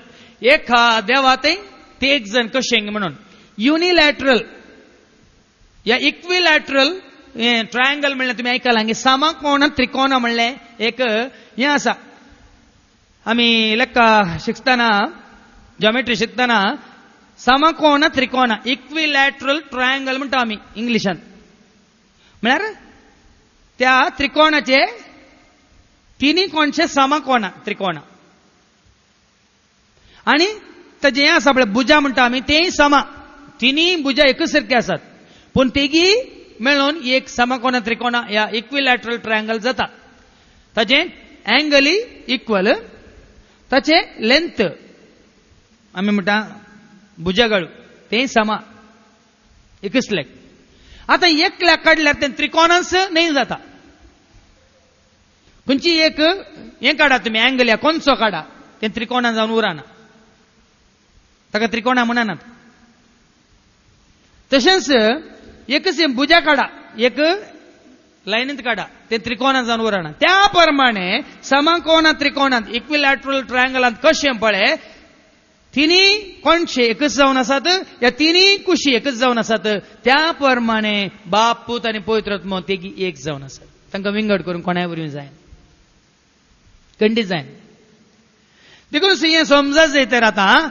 एका देवा ते एक जण कशें म्हणून युनिलॅटरल या इक्विलॅटरल ट्रायंगल म्हणलें तुमी आयकलां समकोण त्रिकोण म्हणलें एक हें आसा आमी लेक्का शिकतना जॉमेट्री शिकतना समकोण त्रिकोण इक्विलॅटरल ट्रायंगल म्हणटा आमी इंग्लिशांत म्हळ्यार त्या त्रिकोणाचे तिनी कोणचे समकोण त्रिकोण आनी ताजें हें आसा पळय भुजा म्हणटा आमी तेंय समा तिनी भुजा एकच सारकी आसात पूण तेगी मेळून एक समकोण त्रिकोण या इक्विलॅटरल ट्रायंगल जाता ताजें एंगली इक्वल ताचे लेंथ आमी म्हणटा भुजागळ तेंय समा एकच लेख आतां एक लेख काडल्यार तें त्रिकोणांस न्ही जाता खंयची एक हें काडा तुमी एंगल या कोणसो काडा तें त्रिकोणां जावन उरना ताका त्रिकोणा म्हणनात तशेंच एकच भुजा काडा एक लायनींत काडा ते त्रिकोणांत जावन उरना त्या प्रमाणे समकोण त्रिकोणांत इक्विलॅटरल ट्रायंगलांत कशें पळय तिनी कोणशे एकच जावन आसात या तिनी कुशी एकच जावन आसात त्या प्रमाणे बाप पूत आनी पवित्र आत्मो तेगी एक जावन आसात तांकां विंगड करून कोणाय वरवीं जायना खंडीत जायना देखून हें समजत जाय तर आतां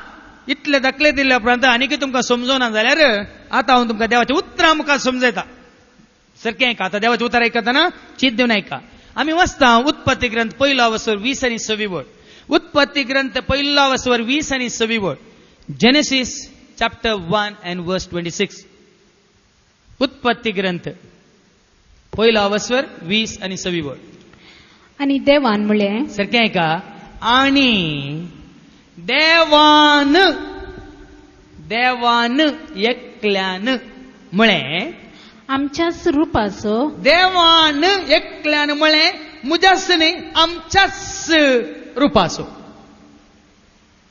इतले दाखले दिल्ल्या उपरांत आनीक तुमकां समजोना जाल्यार आतां हांव तुमकां देवाचें उतरां मुखार समजयता. सारकें आयका. आतां देवाचें उतर आयकतना चित दिवन आयका. आमी वाचता उत्पत्ती ग्रंथ 1 20 आनी 26 वड. उत्पत्ती ग्रंथ 1 20 आनी 26 वड. Genesis chapter 1 and verse 26. उत्पत्ती ग्रंथ 1 20 आनी 26 वड. आणि देवान म्हळें, सारकें आयका. आनी देवान एकल्यान म्हळें, आमच्याच रुपाचो देवान एकल्यान म्हळें मुजास न्ही, आमच्याच रुपाचो.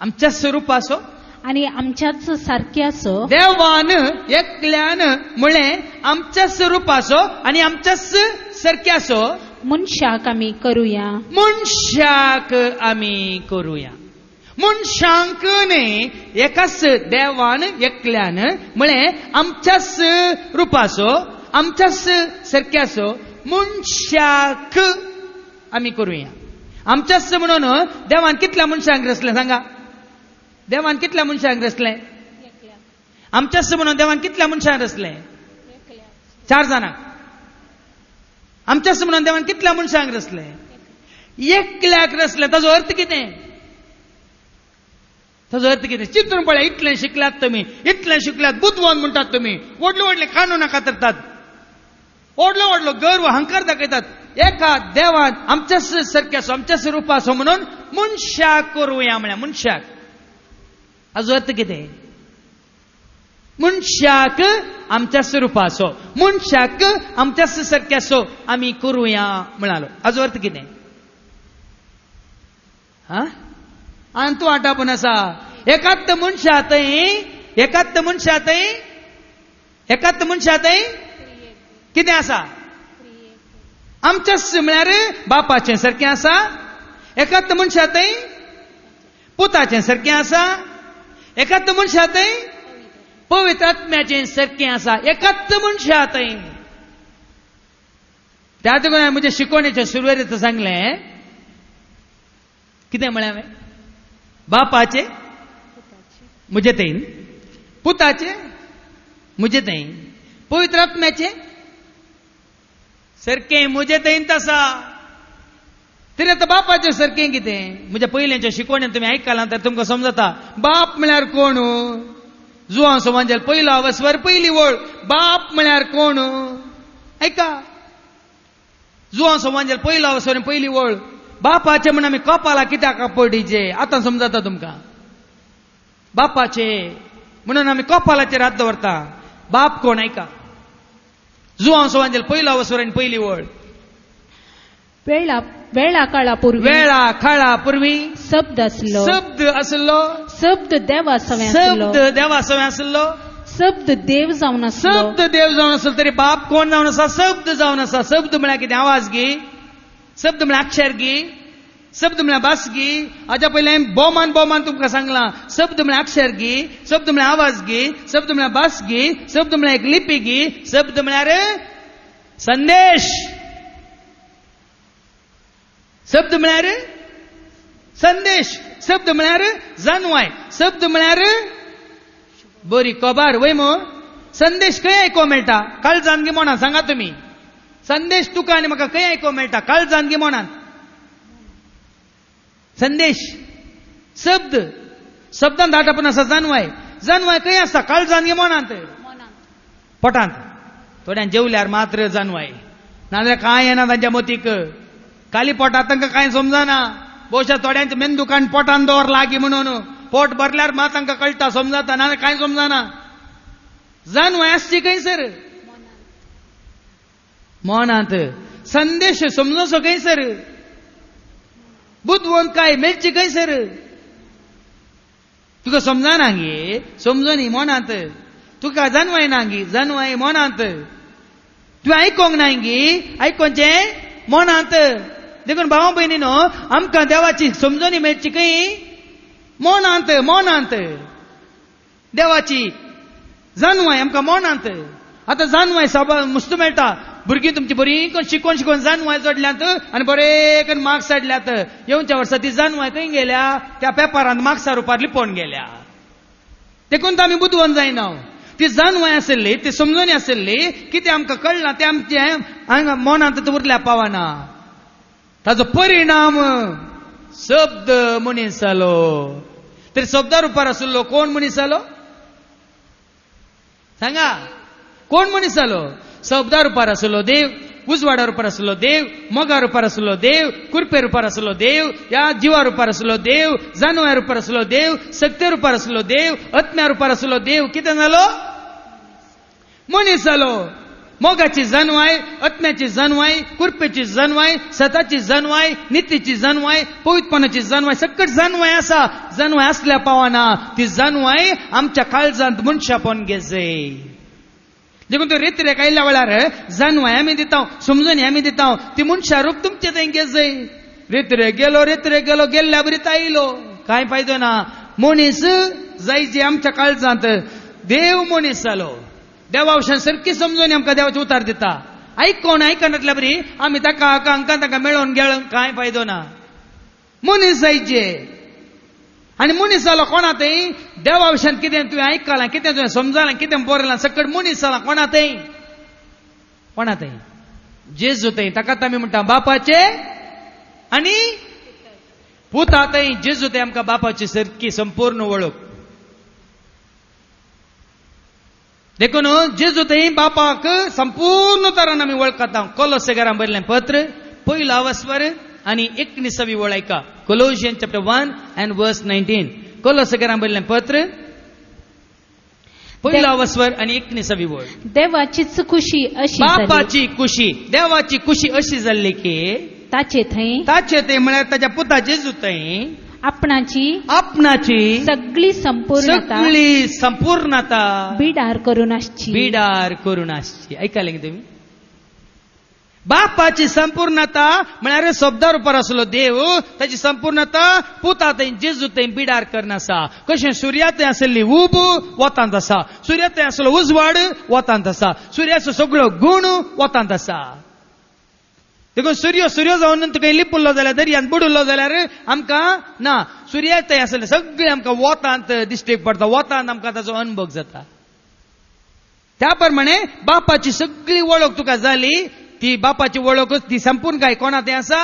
आमच्याच रुपाचो आणि आमच्याच सारक्याचो. देवान एकल्यान म्हळें आमच्याच रुपाचो आनी आमच्याच सारक्याचो मनशाक आमी करुया. मनशाक आमी करुया. मनशांक न्ही, एकाच देवान एकल्यान म्हळें आमच्याच रुपाचो आमच्याच सारक्याचो मनशाक आमी करुया. आमच्याच म्हणून देवान कितल्या मनशांक रचलें सांगा. देवान कितल्या मनशांक रचलें. आमच्याच म्हणून देवान कितल्या मनशांक रचलें. 4 जाणांक. आमच्याच म्हणून देवान कितल्या मनशांक रचलें. एकल्याक रचलें. ताजो अर्थ कितें. ताजो अर्थ कितें. चिंतून पळय. इतलें शिकल्यात तुमी, इतलें शिकल्यात, बुद्धवान म्हणटात तुमी, व्हडले व्हडले कानूनां कातरतात, व्हडलो व्हडलो गर्व अहंकार दाखयतात. एका देवान आमच्याच सारक्याचो आमच्याच रुपाचो म्हणून मनशाक करुया म्हळ्यार मनशाक. हाजो अर्थ कितें. मनशाक आमच्याच रुपाचो मनशाक आमच्याच सारक्याचो आमी करुया म्हणालो. हाजो अर्थ कितें. आनी तूं आटापून आसा. एकात्त मनशांतय कितें आसा. आमच्याच म्हळ्यार बापाचें सारकें आसा. एकात्त मनशांतय पुताचें सारकें आसा. एकात्त मनशांतय पवित्र आत्म्याचें सारकें आसा. एकात्त मनशांतय. त्या देखून म्हज्या शिकवणेच्या सुरवेरेंत सांगलें कितें म्हळें हांवें. बापाचे म्हजे थंय, पुताचे म्हजे थंय, पवित्र आत्म्याचे सारकें म्हजे थंयच आसा. तरी आतां बापाचें सारकें कितें. म्हज्या पयलींच्या शिकवणेन तुमी आयकलां तर तुमकां समजता. बाप म्हळ्यार कोण. जुवांव समाजाल 1 पयली वळ. बाप म्हळ्यार कोण. आयका. जुवांव समाजाल 1 पयली वळ. बापाचे म्हणून आमी कपाला कित्याक पडिचे. आतां समजता तुमकां. बापाचे म्हणून आमी कपालाचेर हात दवरता. बाप कोण. आयका. जुवांव समाजाल 1 पयली वळ. वेळा काळा पूर्वी शब्द आसलो. शब्द देवा सवे आसलो. शब्द देव जावन आसलो. तरी बाप कोण जावन आसा. शब्द जावन आसा. शब्द म्हळ्यार कितें. आवाज गी. शब्द म्हळ्यार अक्षर गी. शब्द म्हळ्यार भास गी. हाच्या पयलीं बोमान तुमकां सांगलां. शब्द म्हळ्यार अक्षर गी. शब्द म्हळ्यार आवाज गी. शब्द म्हळ्यार भास गी. शब्द म्हळ्यार एक लिपी गी. शब्द म्हळ्यार संदेश. शब्द म्हळ्यार संदेश. शब्द म्हळ्यार जानवाय. शब्द म्हळ्यार बरी कबार वय मो. संदेश खंय आयको मेळटा. काळजान गे म्हणा. सांगा तुमी. संदेश तुका आनी म्हाका खंय आयको मेळटा. काळजान गे म्हणा. संदेश शब्द. शब्दांत आटापून आसा जानवाय. जानवाय खंय आसता. काळजान गे मनांत. पोटांत. थोड्यान जेवल्यार मात्र जानवाय. नाजाल्यार कांय येना तांच्या मतीक. खाली पोटांत तांकां कांय समजना. भोवशा थोड्यांचे मेंदूकान पोटान दवर लागी म्हणून. पोट भरल्यार मात तांकां कळटा समजता. नाजाल्यार कांय समजना. जानवाय आसची खंयसर. मनांत. संदेश समजोसो खंयसर. बुद्धवंत काय मेळची खंयसर. तुका समजना गे. समजोनी मनांत. तुका जानवाय ना गी. जानवाय मनांत. तुवें आयकोंक ना गी. आयकोवचें मनांत. देखून भावा भयणीनो आमकां देवाची समजोनी मेळची खंय. मनांत. देवाची जानवाय आमकां मनांत. आतां जानवाय मस्त मेळटा. भुरगीं तुमची बरी करून शिकून जानवाय जोडल्यात आनी बरे करून मार्क्स हाडल्यात. येवच्या वर्सा ती जानवाय खंय गेल्या? त्या पेपरांत मार्क्सा रुपार लिपोवन गेल्या. देखून आमी बुदवून जायना. ती जानवाय आसली, ती समजून आसली, कितें आमकां कळना तें आमच्या मनांत उरल्या पावना. ताजो परिणाम शब्द मनीस जालो. तरी शब्दा रुपार आसलो कोण मनीस जालो? सांगा, कोण मनीस जालो? शब्दा रुपार आसलो देव, उजवाडा रुपार आसलो देव, मोगा रुपार आसलो देव, कुरपे रुपार आसलो देव, या जिवा रुपार आसलो देव, जानवाय रुपार आसलो देव, सत्य रुपार आसलो देव, आत्म्या रुपार आसलो देव. कितें जालो? मनीस जालो. मोगाची जानवाय, आत्म्याची जानवाय, कुरपेची जानवाय, सताची जानवाय, नितीची जानवाय, पवित्रपणाची जानवाय, सकट जानवाय आसा. जानवाय आसल्या पावना. ती जानवाय आमच्या काळजांत मनशापण घेजे. देखून तो रेत्रेक आयल्या वेळार जानवाय आमी दिता, समजून आमी दिता, ती मनशा रूप तुमचे थंय घेजे. रेत्रेक गेलो गेल्ल्या बरीत आयलो, कांय फायदो ना. मनीस जायचे आमच्या काळजांत. देव मनीस जालो. देवावशान सारकी समजून आमकां देवाचे उतार दिता. आयकनातल्या बरी आमी ताका मेळोवन गेलो, कांय फायदो ना. मनीस जायचे. आनी मनीस जालो कोणा थंय? देवावशान कितें तुवें आयकलां, कितें तुवें समजलां, कितें बरयलां, सकट मनीस जालां कोणा थंय? कोणा थंय? जेजू थंय. ताकाच आमी म्हणटा बापाचे आनी पुता थंय. जेजू थंय आमकां बापाची सारकी संपूर्ण वळख. देखून जेजू थंय बापाक संपूर्ण तरान आमी वळखता. कोलोसेकारांक बरयलें पत्र 1 वस्वर आनी 19 वळ ऐका. कोलोशियन चॅप्टर 1 and verse 19. कोलोसेकारांक बरयलें पत्र 1 वस्वर आनी 19 वळ. देवाचीच खुशी अशी बापाची खुशी, देवाची खुशी अशी जाल्ली की ताचे थंय म्हळ्यार ताच्या पुता जेजू थंय आपणाची सगळी संपूर्णता बिडार करून आसची. ऐकले की तुम्ही? बापाची संपूर्णता म्हळ्यार शब्दा रुपार आसलो देव, ताची संपूर्णता पुता थंय जेजू थंय बिडार करन आसा. कशें सुर्या थंय आसली उब वतांत आसा, सुर्या थंय आसलो उजवाड वतांत आसा, सुर्याचो सगळो गुण वतांत आसा. देखून सूर्य जावन तुका लिपुल्लो जाल्यार दर्यांत बुडुल्लो जाल्यार आमकां ना. सुर्या थंय आसले सगळें आमकां वतांत दिश्टी पडटा, वतांत आमकां ताचो अनुभव जाता. त्या प्रमाणे बापाची सगळी वळख तुका जाली. ती बापाची वळख ती संपूर्ण काय कोणा थंय आसा?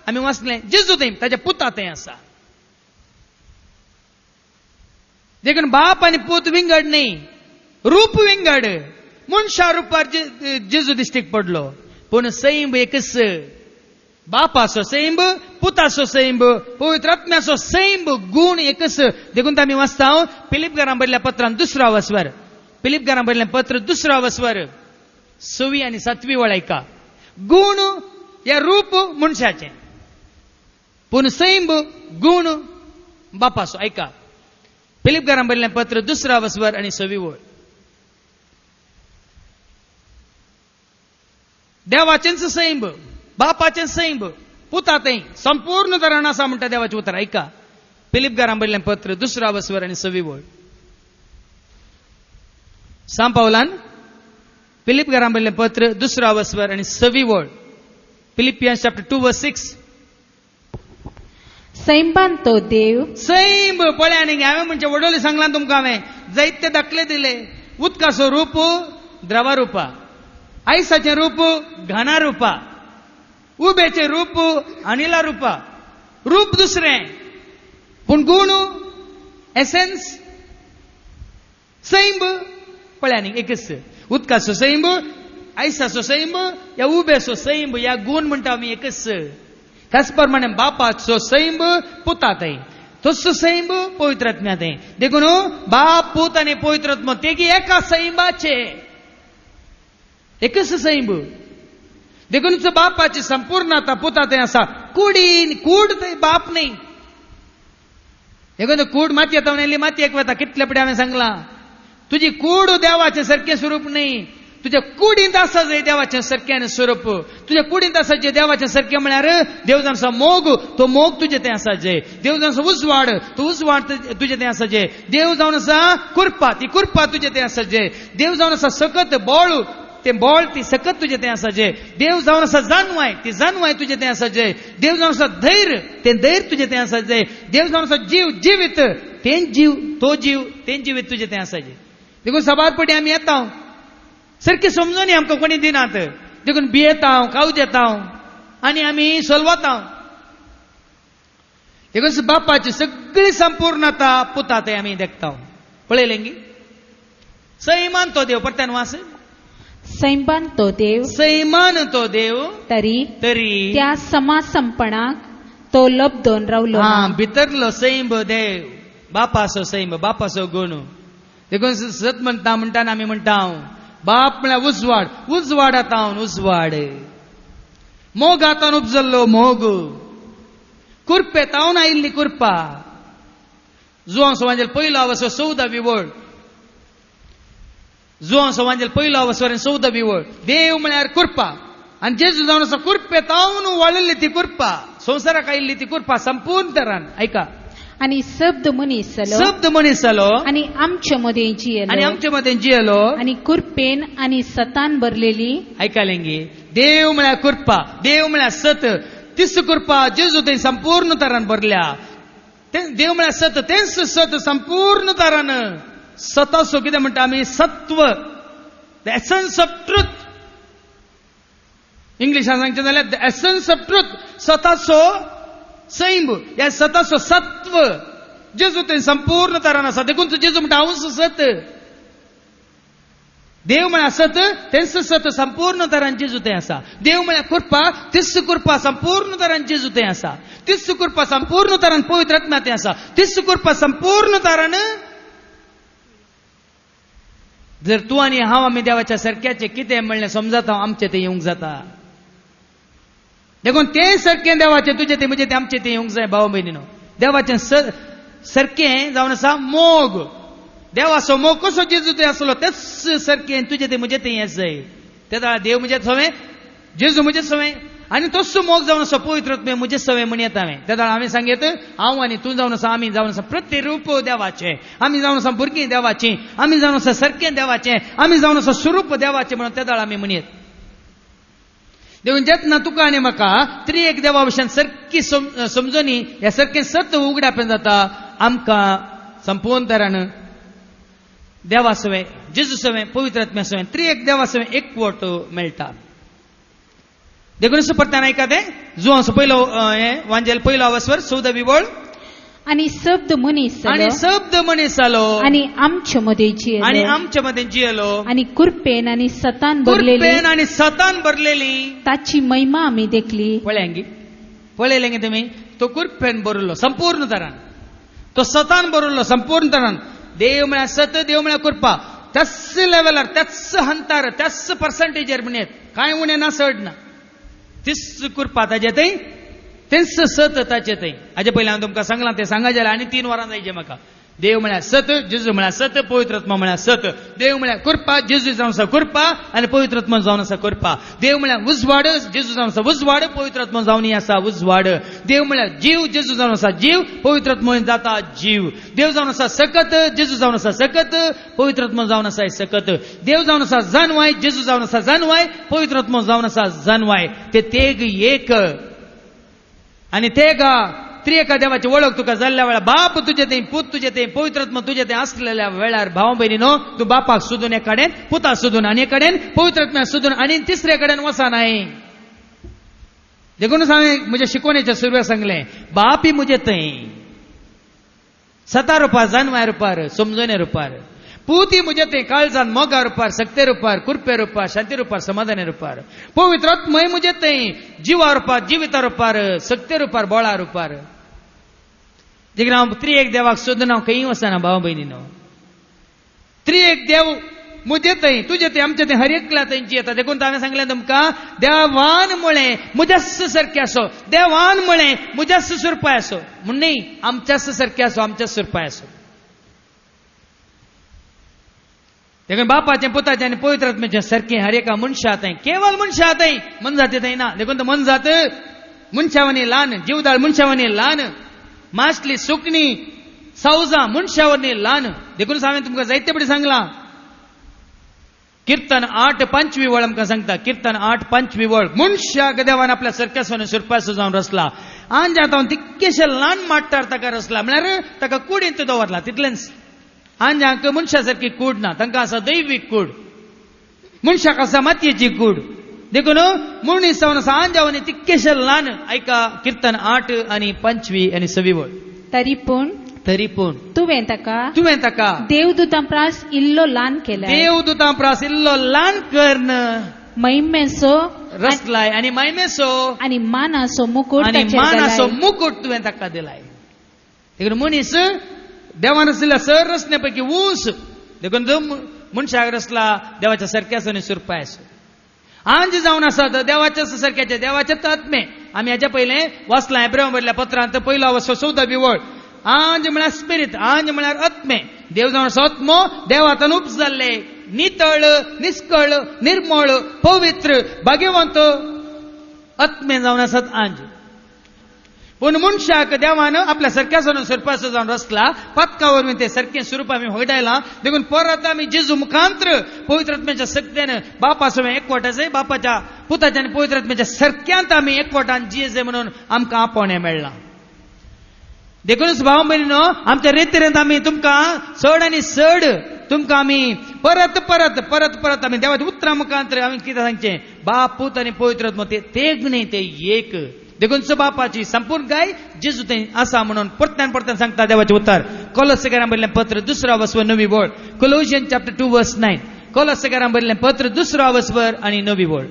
आमी वाचलें जेजू थंय, ताच्या पुता थंय आसा. देखून बाप आनी पूत विंगड न्ही, रूप विंगड. मनशा रुपार जेजू दिश्टीक पडलो, पूण सैम एकच. बापाचो सैम, पुताचो सैम, पवित्र आत्म्याचो सैम, गुण एकच. देखून आमी वाचता फिलिपकारांक बरयल्ल्या पत्रांत 2 वस्वर. फिलिपकारांक बरयल्लें पत्र 2 वस्वर 6 आनी 7 वळ ऐका. गुण या रूप मनशाचें, पूण सैम गुण बापाचो. ऐका फिलिपकारांक बरयल्लें पत्र 2 वस्वर आनी 6 वळ. देवाचेंच सैम, बापाचें सैम, पुता थंय संपूर्ण तरान आसा म्हणटा देवाचें उतर. ऐका फिलिपकारांक बरयल्लें पत्र 2 वस्वर आनी 6 वळ. सांत पावलान फिलिपकारांक बरयल्लें पत्र 2 वस्वर आनी 6 वळ. Philippines chapter 2 verse 6. सैंबान तो देव सैम पळय. आनी हांवें म्हणजे वडोली सांगलां तुमकां. हांवें जायते दाखले दिले. उदकाचो रूप द्रवा रुपा, आयसाचें रूप घना रुपा, उबेचें रूप अनिला रुपा. रूप दुसरें पूण गुण एसेन्स सैम पळय. आनी एकच उदकाचो सैम, आयसाचो सैम, या उबेचो सैम, या गुण म्हणटा आमी एकच. त्याच प्रमाणे बापाचो सैम पुता थंय, तसो सैम पवित्र आत्म्या थंय. देखून बाप, पूत आनी पवित्र आत्मा तेगी एका सैमाचे, एकच सैम. देखून बापाची संपूर्णता पुता थंय आसा. कूड थंय बाप न्ही. देखून कूड मातये तवणेली मातयेक वता. कितले फुडें हांवें सांगलां, तुजी कूड देवाचें सारकें स्वरूप न्ही. तुज्या कुडींत आसा जंय देवाचें सारकें स्वरूप. तुज्या कुडींत आसा जे देवाचें सारकें म्हळ्यार देव जावन आसा मोग, तो मोग तुजे थंय आसा जे. देव जावन आसा उजवाड, तो उजवाड तुजे थंय आसा जे. देव जावन आसा कुरपा, ती कुरपा तुजे थंय आसा जे. देव जावन आसा सकत बोळ, ते बॉल ती सकत तुझे ते असायचे देव जावन असा जाणवाय ती जाणवाय तुझे ते असायचे देव जावन असा धैर्य ते धैर्य तुझे ते असायचे देव जावन असा जीव जीवित तेन जीव तो जीव तेन जीवित तुझे ते असायचे देखून सभापटी आम्ही येता सारखी समजून आमकां कोणी दिनात देखून भियेता काऊ देता आणि आम्ही सोलवता देखून बापाची सगळी संपूर्णता पुता ते आम्ही देखता पळयलें गी सैमान तो देव परत्यान वास सैमान तो देव सैमान तो देव तरी त्या समासंपणाक तो लब्धोन रावलो हा भितरलो सैम देव बापासो सैम बापासो गुण देखून सत म्हणटाना आम्ही म्हणटा बाप म्हळ्यार उजवाड उजवाडात उजवाड मोगातान उपजल्लो मोग कुर्पेतावन आयिल्ली कुर्पा जुवां समाजेल पयलो अवसर 14 विवळ जुवां समाजेल पयलो अवसर 14 विवळ देव म्हळ्यार कुर्पा आनी जेजू जावन असो कुर्पेतावन वळिल्ली ती कुर्पा संवसाराक आयिल्ली ती कुर्पा संपूर्ण तरान ऐका आणि शब्द मनीस जालो आणि आमच्या मध्ये जियलो आणि कुर्पेन आणि सतान भरलेली ऐकालें गे देव म्हळ्यार कुर्पा देव म्हळ्यार सत तिस कुर्पा जेजू थंय संपूर्ण तरान भरल्या देव म्हळ्यार सत तेच सत संपूर्ण तरान सतासो कितें म्हणटा आमी सत्व द एसन्स ऑफ ट्रुथ इंग्लिशान सांगचें जाल्यार द एसन्स ऑफ ट्रुथ सतासो सैम या सतासो सत्व जेजू थंय संपूर्ण तरान आसा देखून जेजू म्हणटा हांव सत देव म्हळ्यार सत तेच सत संपूर्ण तरान जेजू थंय आसा देव म्हळ्यार कुर्पा तिस कुर्पा संपूर्ण तरान जेजू थंय आसा तिस कुर्पा संपूर्ण तरान पवित्र आत्मा थंय आसा तिस कुर्पा संपूर्ण तरान जर तूं आनी हांव आमी देवाच्या सारक्याचे कितें म्हणलें समजता आमचें तें येवंक जाता देखून तें सारकें देवाचें तुजें तें म्हजें तें आमचें तें येवंक जाय भाव भयणीनो देवाचें सारकें जावन आसा मोग देवाचो मोग कसो जेजू थंय आसलो तेच सारकें तुजें तें म्हजें तें हें जाय तेदा देव म्हजें सवय जेजू म्हजें सवय आनी तस्सो मोग जावन आसा पवित्र आत्मे म्हजें सवय म्हण येता तेदा हांवें सांगीत हांव आनी तूं जावन आसा आमी जावन आसा प्रतिरूप देवाचें आमी जावन आसा भुरगीं देवाचीं आमी जावन आसा सारकें देवाचें आमी जावन आसा स्वरूप देवाचें म्हणून तेदा आमी म्हणयत देखून जेतना तुका आनी म्हाका त्रिएक देवा भशेन सारकी समजोनी ह्या सारकें सत उगड्यापेन जाता आमकां संपूर्ण तरान देवा सवय जेजू सवय पवित्र आत्म्या सवय त्रिएक देवा सवय एकवट मेळटा देखून असं परत्यान ऐका ते जुवांचो पयलो वांजेल पयलो अवस्वर 14 विवळ आणि शब्द मनीस जालो आणि आमच्या मध्ये जियलो आणि कुर्पेन आणि सतान भरलेली ताची महिमा आम्ही देखली पळयलें गे तुमी तो कुर्पेन भरलो संपूर्ण तरान तो सतान भरलो संपूर्ण तरान देव म्हळ्यार सत देव म्हळ्यार कुर्पा त्याच लेवलार त्याच हंतार त्याच पर्संटेजर म्हणत कांय उणें ना चड ना तीस कुर्पा ताजे थंय तेच सत ताचे थंय हाजे पयलीं हांवें तुमकां सांगलां तें सांगा जाल्यार आनी 3 वरां जायचे म्हाका देव म्हळ्यार सत जेजू म्हळ्यार सत पवित्र आत्मा म्हळ्यार सत देव म्हळ्यार कुर्पा जेजू जावन आसा कुर्पा आनी पवित्र आत्मा जावन आसा कुर्पा देव म्हळ्यार उजवाड जेजू जावन आसा उजवाड पवित्र आत्मा जावन आसा उजवाड देव म्हळ्यार जीव जेजू जावन आसा जीव पवित्र आत्मा जाता जीव देव जावन आसा सकत जेजू जावन आसा सकत पवित्र आत्मा जावन आसा सकत देव जावन आसा जानवाय जेजू जावन आसा जानवाय पवित्र आत्मा जावन आसा जानवाय ते तेग एक आणि ते त्रिएका देवाची वळख तुका जाल्ल्या वेळार बाप तुजे थंय पूत तुजे थंय पवित्र आत्मा तुजे थंय आसलेल्या वेळार भाव भयणीनो तूं बापाक सोदून एक कडेन पुताक सोदून आनी एक कडेन पवित्र आत्म्याक सोदून आनी तिसरे कडेन वचनाय देखूनच हांवें म्हज्या शिकवणेच्या सुरवेक सांगलें बाप ही म्हजे थंय सता रुपार जानवाय रुपार समजोने रुपार पूती म्हजे थंय काळजान मोगा रुपार सक्ते रुपार कुर्पे रुपार शांती रुपार समाधाने रुपार पवित्र आत्मय म्हजे थंय जिवा रुपार जिविता रुपार सक्ते रुपार बोळा रुपार देखीन हांव त्रिएक देवाक सोदून हांव खंयी वचना भाव भयणीनो त्रिएक देव म्हजे थंय तुजे थंय आमचे थंय हर एकल्या थंयची येता देखून हांवें सांगलें तुमकां देवान म्हळें म्हज्याच सारकें आसो देवान म्हळें म्हज्याच सुरपाय आसो म्हण न्ही आमच्याच सारकें आसो आमच्याच सुरपाय आसो देखून बापाचें पुताचें आनी पवित्र आत्म्याचें सारकें हर एका मनशा थंय केवळ मनशा थंय मन जाती थंय ना देखून तो मन जात मनशावनी ल्हान जीवदाळ मनशावनी ल्हान मासली सुकणी सावजां मनशावनी ल्हान देखून हांवें तुमकां जायते बडी सांगलां कीर्तन 8:25 वळ आमकां सांगता. कीर्तन 8:25 वळ मनशाक देवान आपल्या सरक्यासून सुरपासो जावन रचला. आंज आतां तितकेशे ल्हान माट्टार ताका रचला म्हळ्यार ताका कुडींत दवरला तितलेंच. आंजांक मनशा सारकी कूड ना, तांकां आसा दैवीक कूड. मनशाक आसा मातयेची कूड. देखून मनीस जावन आसा आंजावनी तितकेशे ल्हान. ऐका कीर्तन 8:25 आनी 26 वळ. तरी पूण तुवें ताका देवदूतां प्रास इल्लो ल्हान केला. देवदूतां प्रास इल्लो ल्हान करन महिमेचो रचलाय आनी महिमेचो आनी मानाचो मुकुट तुवें ताका दिलाय. देखून मनीस देवान रचलेल्या सर रचने पैकी ऊस. देखून जो मनशाक रचला देवाच्या सरक्यासून सुरपायसो. आंज जावन आसात देवाच्या सरक्याचे देवाचे आत्मे. आमी हाच्या पयले वाचला एब्राहिम बरयल्ल्या पत्रांत पयलो वचो 14 वळ. आंज म्हळ्यार स्पिरीट, आंज म्हळ्यार आत्मे. देव जावन आसा आत्मो, देवातून उप्स जाल्ले, नितळ, निस्कळ, निर्मळ, पवित्र, भाग्यवंत आत्मे जावन आसात आंज. पूण मनशाक देवान आपल्या सरक्यासून सुरपासो जावन रचला. पदका वरवीं ते सरकें स्वरूप आमी होयडायलां. देखून परत आमी जेजू मुखांत्र पवित्र आत्म्याच्या शक्तीन बापा समेत एकवटाचे, बापाच्या पुताच्या आनी पवित्र आत्म्याच्या सरक्यांत आमी एकवटान जियेचे म्हणून आमकां आपोवणें मेळ्ळां. देखूनच भाव भयणीनो, आमच्या रेतीरेंत आमी तुमकां चड आनी चड तुमकां आमी परत परत परत परत आमी देवाच्या उतरां मुखांत्र आमी कितें सांगचें, बाप पूत आनी पवित्र आत्मो ते तेग न्ही, ते एक. देखून बापाची संपूर्ण गाय जेजू थंय आसा म्हणून परत्यान परत्यान सांगता देवाचें उतर. कोलोसेकारांक बरयल्लें पत्र 2 वळ. कोलोसियन्स चॅप्टर 2:9. कोलोसेकारांक बरयल्लें पत्र 2 आनी 9 वळ.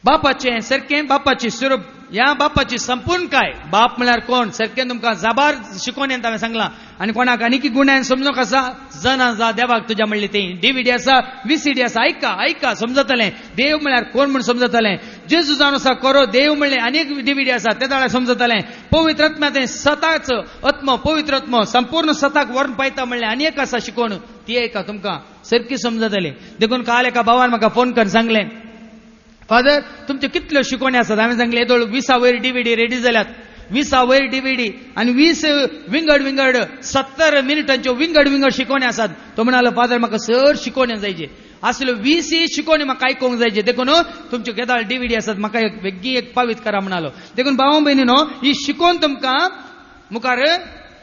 बापाचें सरकें, बापाची स्वरूप, ह्या बापाची संपूर्ण काय. बाप म्हळ्यार कोण, सरकें तुमकां जाबार शिकोवणेंत हांवें सांगलां. आनी कोणाक आनीक गुणायन समजूंक आसा, जना जा देवाक तुज्या म्हणली ती DVD आसा, VCD आसा, ऐका समजतलें. देव म्हळ्यार कोण म्हूण समजतलें. जेजू जावन आसा करो देव म्हणलें आनीक DVD आसा, त्या जाल्यार समजतलें. पवित्र आत्म्या तें सताच आत्मो, पवित्र आत्मो संपूर्ण सताक व्हरून पायता म्हणलें आनीक आसा शिकोवन, ती ऐका तुमकां सारकी समजतली. देखून काल एका भावान म्हाका फोन करून सांगलें, फादर तुमच्यो कितल्यो शिकोवणी आसात. हांवें सांगलें येदोळ 20 वयर DVD रेडी जाल्यात. 20 वयर DVD आनी 20 विंगड 70 मिनिटांच्यो विंगड शिकोवणी आसात. तो म्हणालो फादर म्हाका सर शिकोवण्यो जायचे आसल्यो, 20 शिकोवणी म्हाका आयकूंक जायचे. देखून तुमच्यो केदाळ DVD आसात, म्हाका एक वेगळी एक पावीत करा म्हणालो. देखून भाव भयणीनो, ही शिकोवन तुमकां मुखार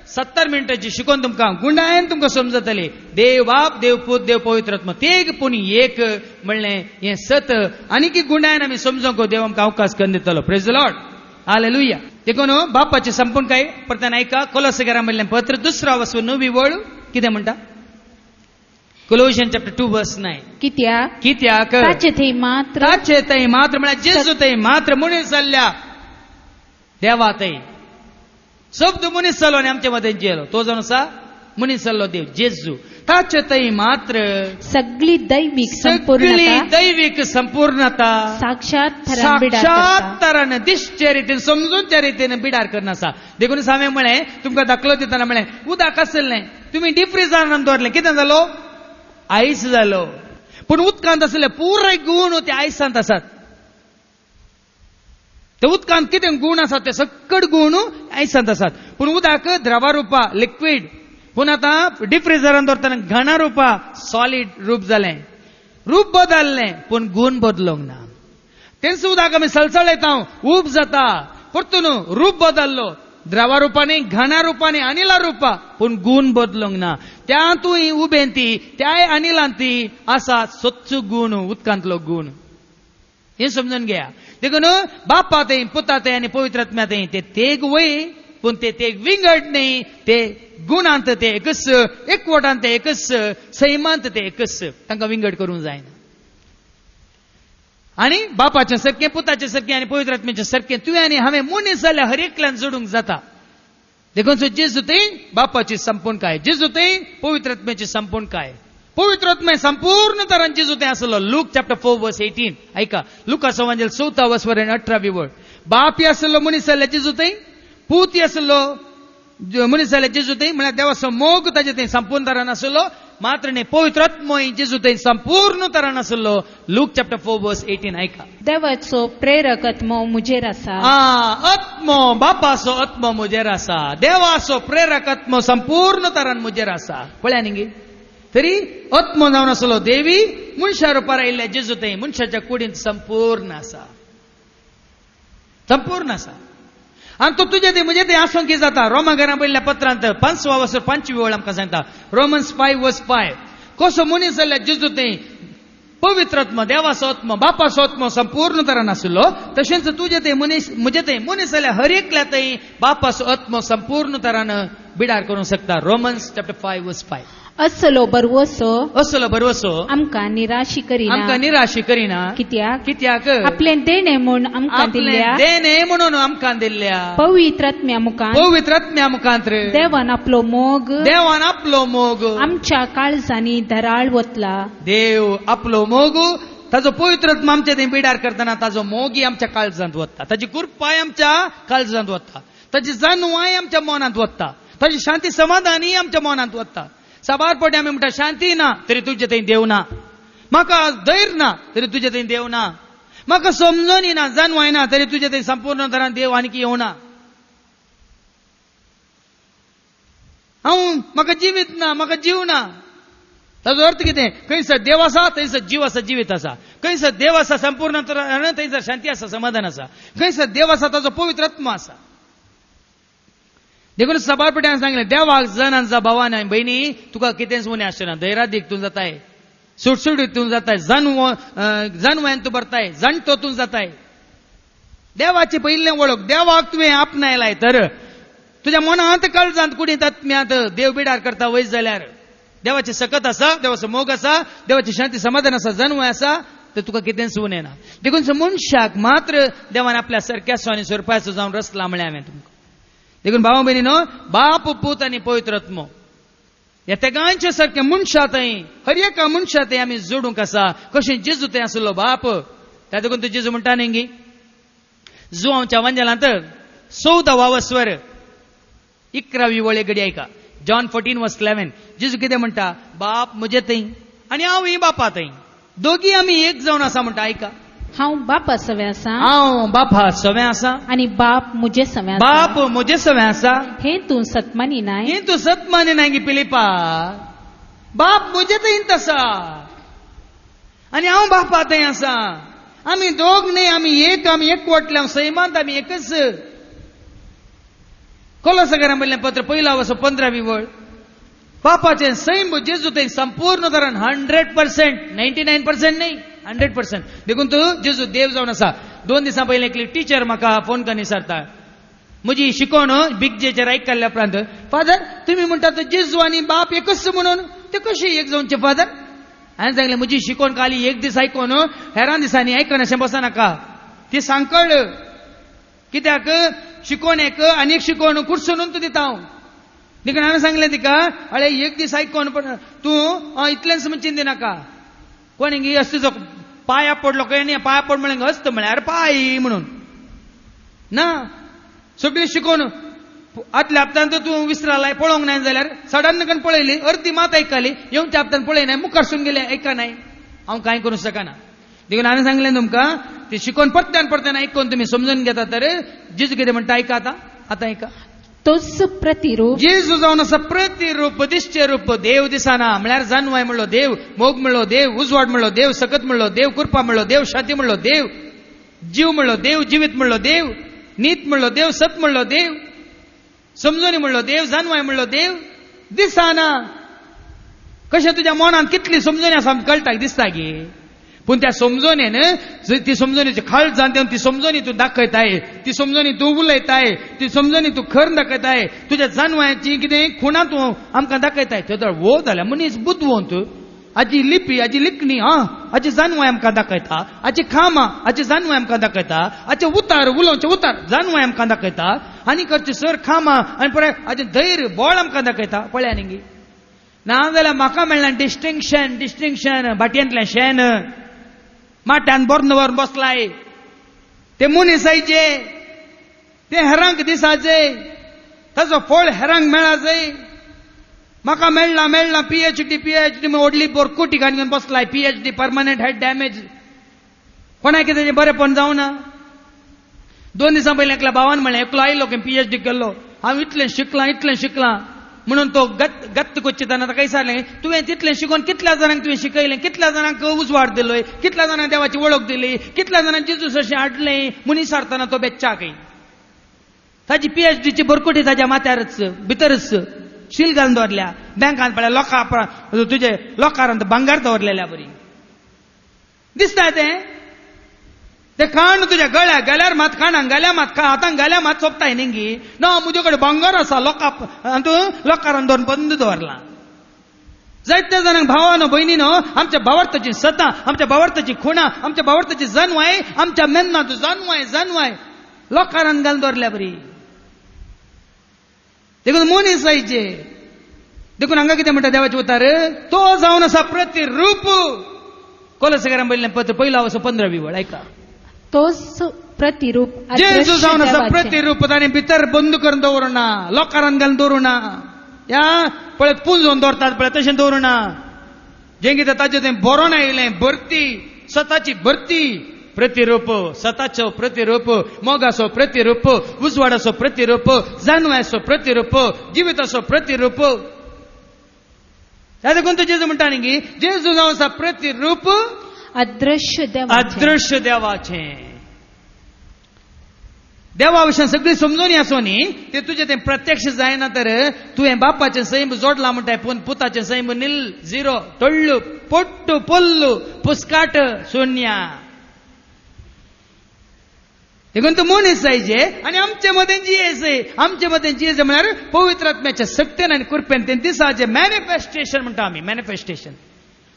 70 मिनिटांची शिकोवन तुमकां गुंडायन तुमकां समजतली. देव बाप, देव पूत, देव पवित्र आत्मा तेग पूण एक म्हणलें हें सत. आनीक गुंडायन आमी समजूंक देव आमकां अवकाश करून दितलो. Praise the Lord, hallelujah. देखून बापाची संपूर्ण काय परत्यान ऐका. कोलोसेकारांक बरयल्लें पत्र 2 वळ कितें म्हणटा. कोलोसियन्स चॅप्टर 2:9. कित्याक ताचे थंय मात्र म्हळ्यार जेजू थंय मात्र मनीस जाल्ल्या देवा थंय शब्द मनीस जालो आनी आमचे मदें जियेलो. तो जावन आसा मनीस जाल्लो देव जेजू. ताचे थंय मात्र सगळी दैवीक संपूर्णता साक्षात तरान दिश्चे रितीन समजूनच्या रितीन बिडार करन आसा. देखून हांवें म्हळें तुमकां दाखलो दितना म्हळें उदक आसलें तुमी डीप फ्रिजारांत दवरलें, कितें जालो, आयस जालो. पूण उदकांत आसले पुराय गूण ते आयसांत आसात. ते उदकांत कितें गूण आसात ते सकट गूण आयसांत आसात. पूण उदक द्रवा रुपा लिक्वीड, पूण आतां डीप फ्रिजरांत दवरतना घना रुपा सॉलिड रूप जालें. रूप बदललें पूण गूण बदलोंक ना. तेंच उदक आमी सळसळयता, उब जाता, परतून रूप बदल्लो. द्रवा रुपांनी, घना रुपांनी, अनिला रुपा, पूण गूण बदलोंक ना. त्यातूय उबेन ती, त्याय अनिलांत ती आसा सच्चो गूण, उदकांतलो गूण. हे समजून घेया. देखून बापा थंय, पुता थंय आनी पवित्र आत्म्या थंय ते तेग वय, पूण ते तेग विंगड न्ही. ते गुणांत ते एकच, एकवटांत ते एकच, सैमांत ते एकच, तांकां विंगड करूंक जायना. आनी बापाचें सारकें, पुताचें सारकें आनी पवित्र आत्म्याचें सारकें तुवें आनी हांवें मनीस जाल्यार हर एकल्यान जोडूंक जाता. देखून जेजू थंय बापाची संपूर्ण काय, जेजू थंय पवित्र आत्म्याची संपूर्ण काय. पवित्र आत्मा संपूर्ण तरान जेजू थंय आसलो. Look chapter 4:18. ऐका, लुकाचो एवांजेल 4 आनी 18 वळ. बाप आसलो मनीस जाल्यार जेजू थंय, पूत आसलो मनीस जाल्यार जेजू थंय, म्हळ्यार देवाचो मोग ताजे थंय संपूर्ण तरान आसलो. मात्र न्ही पवित्र आत्मो जेजू थंय संपूर्ण तरान आसलो. Look chapter 4:18. ऐका, देवाचो प्रेरक आत्मो मुजेर आसा. आत्मो, बापाचो आत्मो मुजेर आसा. देवाचो प्रेरक आत्मो संपूर्ण तरान मुजेर आसा. पळया न्ही, तरी आत्मो जावन आसलो देवी मनशा रुपार आयिल्ल्या जेजू थंय मनशाच्या कुडींत संपूर्ण आसा, संपूर्ण आसा. आणि तो तुझे ते म्हणजे ते आसूंक कितें जाता. रोमाकारां पयल्या पत्रांत 5वा वर्स 5वी वेळ आमकां सांगता. रोमन्स 5:5 कसो मनीस जाल्यार जेजू थंय पवित्र आत्मा, देवाचो आत्मा, बापाचो आत्मा संपूर्ण तरान आसलो, तशेंच तुझे ते मनीस म्हणजे ते मनीस जाल्यार हर एकल्या थंय बापाचो आत्मा संपूर्ण तरान बिडार करूंक शकता. रोमन्स चॅप्टर 5:5 असलो बरवसो असलो बरवसो आमकां निराशी करिना, आमकां निराशी करिना. कित्याक आपले देणे म्हूण आमकां दिल्ल्या देणे म्हणून आमकां दिल्ल्या पवित्र आत्म्या मुखार पवित्र आत्म्या मुखांत्र देवान आपलो मोग आमच्या काळजांनी धराळ वतला. देव आपलो मोग ताजो पवित्र आत्मा आमच्या थंय बिडार करतना ताजो मोगी आमच्या काळजांत वता, ताजी कृपाय आमच्या काळजांत वता, ताजी जाणवाय आमच्या मनांत वता, ताजी शांती समाधानी आमच्या मनांत वता. साबार पटे आमी म्हणटा शांती ना तरी तुजे थंय देव ना, म्हाका धैर्य ना तरी तुजे थंय देव ना, म्हाका समजून ना जाणवाय ना तरी तुजे थंय संपूर्ण तरान देव आनीक येवना. म्हाका जिवीत ना, म्हाका जीव ना. ताजो अर्थ कितें? खंयसर देव आसा थंयसर जीव आसा, जिवीत आसा. खंयसर देव आसा संपूर्ण तरान थंयसर शांती आसा, समाधान आसा. खंयसर देव आसा ताजो पवित्र आत्मा आसा. देखून सबार पट्यान सांगले देवाक जनांचा भावान आनी बहिणी तुका कितेंच उणें आसना. धैर्यात हितून जाताय, सुटसूट हितून जाताय, जानवान तूं भरताय, जाणटो तूं जाताय. देवाची पयलें वळख, देवाक तुवें आपणायलाय तर तुज्या मनांत काळजांत कुडींत आत्म्यांत देव बिडार करता वयस जाल्यार देवाची सकत आसा, देवाचो मोग आसा, देवाची शांती समाधान आसा, जानवाय आसा, तर तुका कितेंच उणें ना. देखून मनशाक मात्र देवान आपल्या सारक्याचो आनी सोरपाचो जावन रचला म्हळें हांवें तुमकां. देखून भाव भयणीनो, बाप पूत आनी पवित्र आत्मो ह्या तेगांच्या सारख्या मनशा थंय हर एका मनशा थंय आमी जोडूंक आसा. कशें जेजू थंय आसलो बाप, त्या देखून तो जेजू म्हणटा न्ही जुआंवच्या वांजेलांत 14वा स्वर 11वी वळ घडी ऐका. जॉन 14:11 जेजू कितें म्हणटा? बाप म्हजे थंय आनी हांवूय बापा थंय, दोगी आमी एक जावन आसा म्हणटा. ऐका, हांव बापा सवे आसा, हांव बापा सवे आसा आनी बाप म्हजे सवे आसा. बाप म्हजे सवे आसा. हे तूं सतमानी नाय, हे तूं सतमानी नाय गी पिलिपा. बाप म्हजे थंय आसा आनी हांव बापा थंय आसा. आमी दोग न्ही, आमी एकवटल्या सैमांत आमी एकच. कोलोसाकारां बरयल्लें पत्र 1:15 वळ. बापाचें सैम जेजू थंय संपूर्ण तरान 100%, 99% न्ही, 100%. देखून तूं जेजू देव जावन आसा. 2 दिसां पयलीं एकली टिचर म्हाका फोन करून विचारता, म्हजी शिकोवण बिग जेचेर आयकल्ल्या उपरांत, फादर तुमी म्हणटा तो जेजू आनी बाप एकच म्हणून, ते कशें एक जावचे फादर? हांवें सांगलें म्हजी शिकोवण खाली एक दीस आयकोन हेरां दिसांनी आयकन अशें बसनाका, ती सांकळ. कित्याक शिकोवणेक आनीक शिकोवण कुडसून तूं दिता हांव. देखून हांवें सांगलें तिका, अळे एक दीस आयकोन तूं इतलेंच म्हणचीन दिनाका. कोण हिंगी असतो पांयां पडलो कळ्ळें, पांयां पड म्हळ्यार हस्त म्हळ्यार पांय म्हणून ना. सगळी शिकोवन आदल्या हप्त्यांत तूं विसरालाय, पळोवंक नाय जाल्यार सडन करून पळयली, अर्दी मात आयकली, येवच्या हप्त्यान पळयनाय, मुखारसून गेले ऐका नाय, हांव कांय करूंक शकना. देखून हांवें सांगलें तुमकां ती शिकोवन परत्यान आयकोन तुमी समजून घेता तर जेजू कितें म्हणटा ऐका. आतां ऐका. तोच प्रतिरूप जेजू जावन आसा प्रतिरूप, दिश्चे रूप. देव दिसाना म्हळ्यार जानवाय म्हणलो देव, मोग म्हणलो देव, उजवाड म्हणलो देव, सकत म्हणलो देव, कृपा म्हणलो देव, शांती म्हणलो देव, जीव म्हणलो देव, जिवीत म्हणलो देव, नीत म्हणलो देव, सत म्हणलो देव, समजोनी म्हणलो देव, जानवाय म्हणलो देव. दिसाना कशें तुज्या मनांत कितली समजोनी आसा कळटा दिसता गे. पूण त्या समजोनेन ती समजोनीची खाळ जावन ती समजोनी तूं दाखयताय, ती समजोनी तूं उलयताय, ती समजोनी तूं खर दाखयताय, तुज्या जानवायाची कितें खुणां तूं आमकां दाखयताय. थंय वो जाल्यार मनीस बुद्वंत, हाजी लिपी, हाजी लिखणी, हाजी जानवाय आमकां दाखयता, हाजी खामां, हाजी जानवाय आमकां दाखयता, हाचे उतार, उलोवचे उतार जानवाय आमकां दाखयता, आनी करचे सर खामां आनी पळय हाजें धैर्य बळ आमकां दाखयता. पळया न्ही ना जाल्यार म्हाका मेळना डिस्टिंक्शन भाटयेंतलें शेण माट्यान बर्न व्हरून बसलाय. ते मनीसायचे, ते हेरांक दिसाचे, ताजो फळ हेरांक मेळा जाय. म्हाका मेळना पीएचडी व्हडली बोरकुटी घालून बसलाय. PhD permanent head damage. कोणाक कितें बरेंपण जावना. 2 दिसां पयलीं एकल्या भावान म्हणलें, एकलो आयलो की पीएचडी केल्लो, हांव इतलें शिकलां म्हणून तो गत्त कोच्चिताना काही सांगले तुवें तितलें शिकून कितल्या जाणांक तुवें शिकयलें, कितल्या जाणांक उजवाड दिलोय, कितल्या जाणांक देवाची वळख दिली, कितल्या जाणांक जेजूस अशें हाडलें मनीस हाडटना तो बेच्चाकय. ताची PhDची बरकुटी ताच्या माथ्यारच भितरच शील घालून दवरल्या. बँकांत पळय लोकां तुजे लोकांत भांगार दवरलेल्या बरी दिसता ते खाण तुझ्या गळ्या गेल्यार मात खाणांक गेल्या मात हातांक गेल्या मात सोपताय निंगी ना म्हजे कडेन भांगार आसा लोकांक दोन बंद दवरला. जायत्या जाणांक भावानो भयणीनो आमच्या भावार्थाची सतां, आमच्या भावार्थाची खुणां, आमच्या भावार्थाची जानवाय, आमच्या मेन्नात जानवाय लोकांक घालून दवरल्या बरी. देखून मनीस जायचे देखून हांगा कितें म्हणटा देवाचे उतार तो जावन आसा प्रतिरूप. कोलोसेकारांक बरयल्लें पत्र 1:15 वळ ऐका. तोच प्रतिरूप जेजू जावन आसा प्रतिरूप. ताणें भितर बंद करून दवरना, लोकांक घालून दवरुना. या पळय पुंजोवन दवरतात पळय तशें दवरुना. जें कितें ताचें तें बरोवन आयलें भरती, स्वताची भरती प्रतिरूप, स्वताचो प्रतिरूप, मोगाचो प्रतिरूप, उजवाडाचो प्रतिरूप, जानवायचो प्रतिरूप, जिविताचो प्रतिरूप. त्या देखून तो जेजू म्हणटा न्ही की जेजू जावन आसा प्रतिरूप अदृश्य देवाचे. देवा विशयी सगळी समजून आसो न्ही ते तुजें तें प्रत्यक्ष जायना तर तुवें बापाचें सैम जोडला म्हणटाय पूण पुताचें सैम नील झिरो टळ्ळू पोट्टू पोल्लू पुस्काट शून्य. देखून तो मनीस जायचे आनी आमचे मदें जियेचे. आमचे मदें जियेचे म्हळ्यार पवित्र आत्म्याच्या शक्तीन आनी कृपेन तें दिसाचें मॅनिफेस्टेशन म्हणटा आमी. मॅनिफेस्टेशन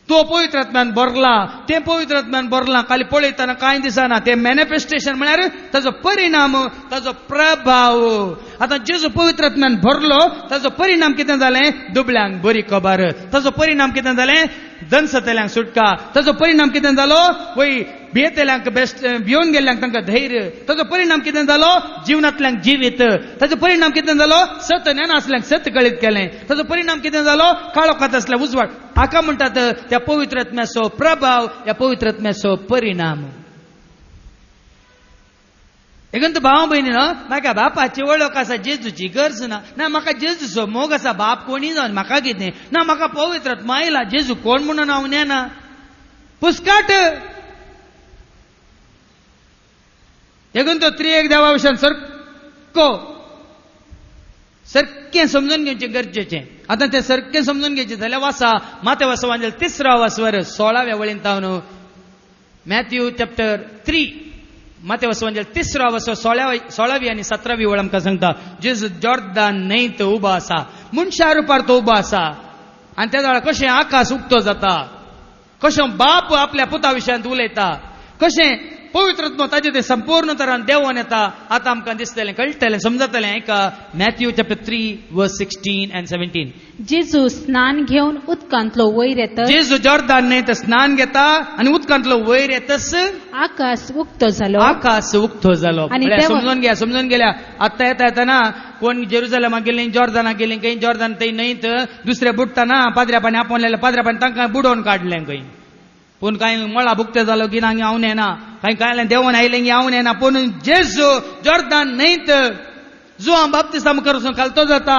तो पवित्र आत्म्यान भरला, ते पवित्र आत्म्यान भरला. खाली पळयतना कांय दिसना. ते मॅनिफेस्टेशन म्हळ्यार ताचो परिणाम, ताचो प्रभाव. आतां जेजू पवित्र आत्म्यान भरलो ताचो परिणाम कितें जालें? दुबळ्यांक बरी खबर. ताचो परिणाम कितें जालें? दनसतल्यांक सुटका. ताचो परिणाम कितें जालो? वय भियेतल्यांक भियोन गेल्ल्यांक तांकां धैर्य. ताचो परिणाम कितें जालो? जिवनांतल्यांक जिवीत. ताचो परिणाम कितें जालो? सत ज्ञान आसल्यांक सत कळीत केलें. ताचो परिणाम कितें जालो? काळोखांत आसल्या उजवाड. हाका म्हणटात त्या पवित्र आत्म्याचो प्रभाव, त्या पवित्र आत्म्याचो परिणाम. देखून भाव भयणीनो म्हाका बापाची वळख आसा, जेजूची गरज ना. म्हाका जेजूचो मोग आसा. बाप कोणी जावन म्हाका कितें ना. म्हाका पवित्र आत्मा आयला. जेजू कोण म्हणून हांव नेना. पुस्काट. देखून तो त्रिएक देवा विशयी सारकें समजून घेवचें गरजेचें. आतां तें सारकें समजून घेवचें जाल्यार वाचा माथ्या वाचवांजल 3 16व्या वळीन तावन मॅथ्यू चॅप्टर 3 माथ्या वाचवांजल 3 16वी आनी 17वी वळ आमकां सांगता जेजू जॉर्दान न्हंयत उबो आसा. मनशा रुपार तो उबो आसा आनी त्या वेळार कशें आकाश उक्तो जाता, कशें बाप आपल्या पुता विशयांत उलयता, कशें पवित्र आत्मा ताजे ते संपूर्ण तरान देवोन येता. आतां आमकां दिसतलें, कळटलें, समजतलें. ऐका मॅथ्यू चॅप्टर 3:16 and 17. जेजू स्नान घेवन उदकांतलो वयर येता. जेजू जॉर्दान न्हंयत स्नान घेता आनी उदकांतलो वयर येतस आकाश उक्तो जालो. आकाश उक्तो जालो. समजून गेल्या. आतां येताना कोण जेरुसलेमाक गेलीं, जॉर्दानाक गेलीं, खंय जॉर्दान थंय न्हंयत दुसरे बुडटाना पाद्र्या पाणी आपणलेले पाद्र्या पाणी तांकां बुडोवन काडलें खंय. पूण कांय मळा भुकते जालो गिनांगी हांव नेना, कांय कायलें देवोन आयलें गी हांव नेना. पूण जेजू जॉर्दान न्हंयत जुआं बाप्तिस्मा करसून घालतो जाता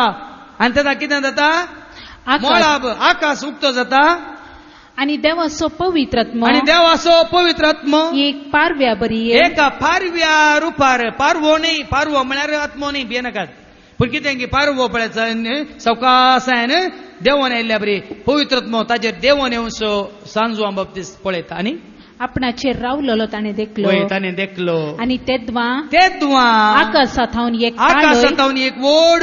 आनी तेका कितें जाता? मळा आकाश उक्तो जाता आनी देवाचो पवित्र आत्मो एक पारव्या बरी एका पारव्या रुपार. पारवो न्ही, पारवो म्हळ्यार आत्मो न्ही, भियेनाकात. पूण कितें की पारवो पळय सवकासायन देवोन आयिल्ल्या बरी पवित्र आत्मो ताजेर देवोन येवन सांजुआं बाप्तिस्त पळयता आनी आपणाचेर रावलेलो ताणें देखलो आनी तेदवां आकाशांत एक व्हड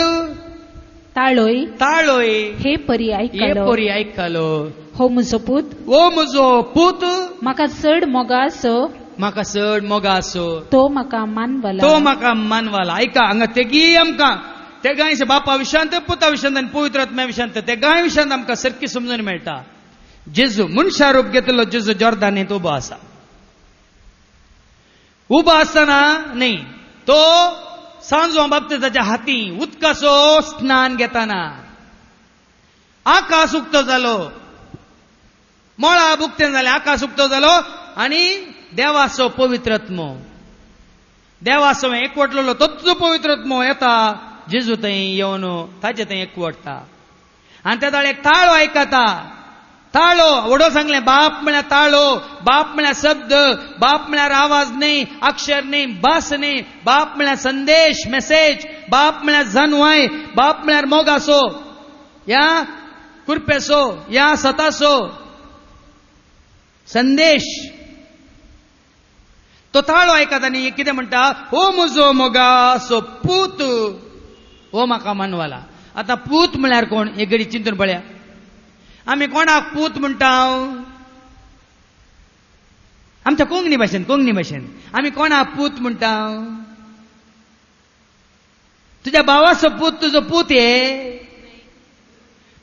ताळोय हे परी आयकलो. हो म्हजो पूत म्हाका चड मोगा आसो. तो म्हाका मानवाला. ऐका हांगा तेगी आमकां ते गाय बापा विशयांत, पुता विशयांत आनी पवित्र आत्म्या विशयांत ते गाय विशयांत आमकां सारकी समजून मेळटा. जेजू मनशा रूप घेतलो. जेजू जॉर्दानीत उबो आसा. उबो आसतना न्ही, तो सांजुआं बाप्तिस्ताच्या हातीं उदकाचो स्नान घेताना आकाश उक्तो जालो. मळा बुकतें जालें, आकाश उक्तो जालो आनी देवाचो पवित्र आत्मो, एकवटलेलो तोच पवित्र आत्मो येता. जेजू थंय येवन ताचे थंय एकवटता. आणि त्या एक ताळो ऐकता ताळो वडो सांगले बाप म्हळ्यार ताळो, बाप म्हळ्यार शब्द, बाप म्हळ्यार आवाज न्ही, अक्षर न्ही, भास न्ही, बाप म्हळ्यार संदेश, मेसेज, बाप म्हळ्यार जनवाय, बाप म्हळ्यार मोगासो, या कुरपेसो, या सतासो संदेश. तो ताळो ऐकता आनी कितें म्हणटा, हो म्हजो मोगासो पूत, हो म्हाका मानवाला. आता पूत म्हळ्यार कोण, एक घडी चिंतून पळया. आमी कोणाक पूत म्हणटा, आमच्या कोंकणी भाशेन आमी कोणाक पूत म्हणटा. तुज्या भावाचो पूत तुजो पूत हे,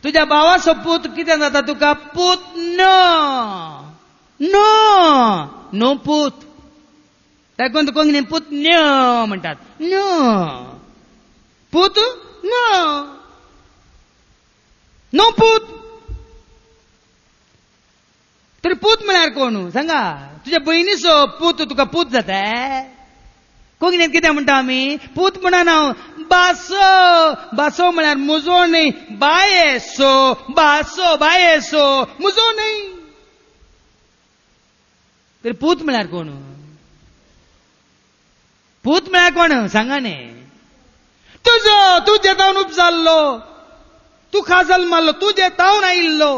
तुज्या भावाचो पूत कितें जाता तुका, पूत नो पूत. ताका कोंकणीन पूत न्य म्हणटात, पूत नो पूत. तरी पूत म्हळ्यार कोण सांगा. तुझ्या बहिणीचो पूत तुका पूत जाता. कोंकणीत कितें म्हणटा आमी, पूत म्हणना बासो. बासो म्हळ्यार म्हजो न्ही, बायेसो, बासो बायेसो, म्हजो न्ही. तरी पूत म्हळ्यार कोण, पूत म्हळ्यार कोण सांगा न्ही. तुजो, तू जेतावन उपजाल्लो, तू खाजल मारलो, तू जेतावन आयिल्लो.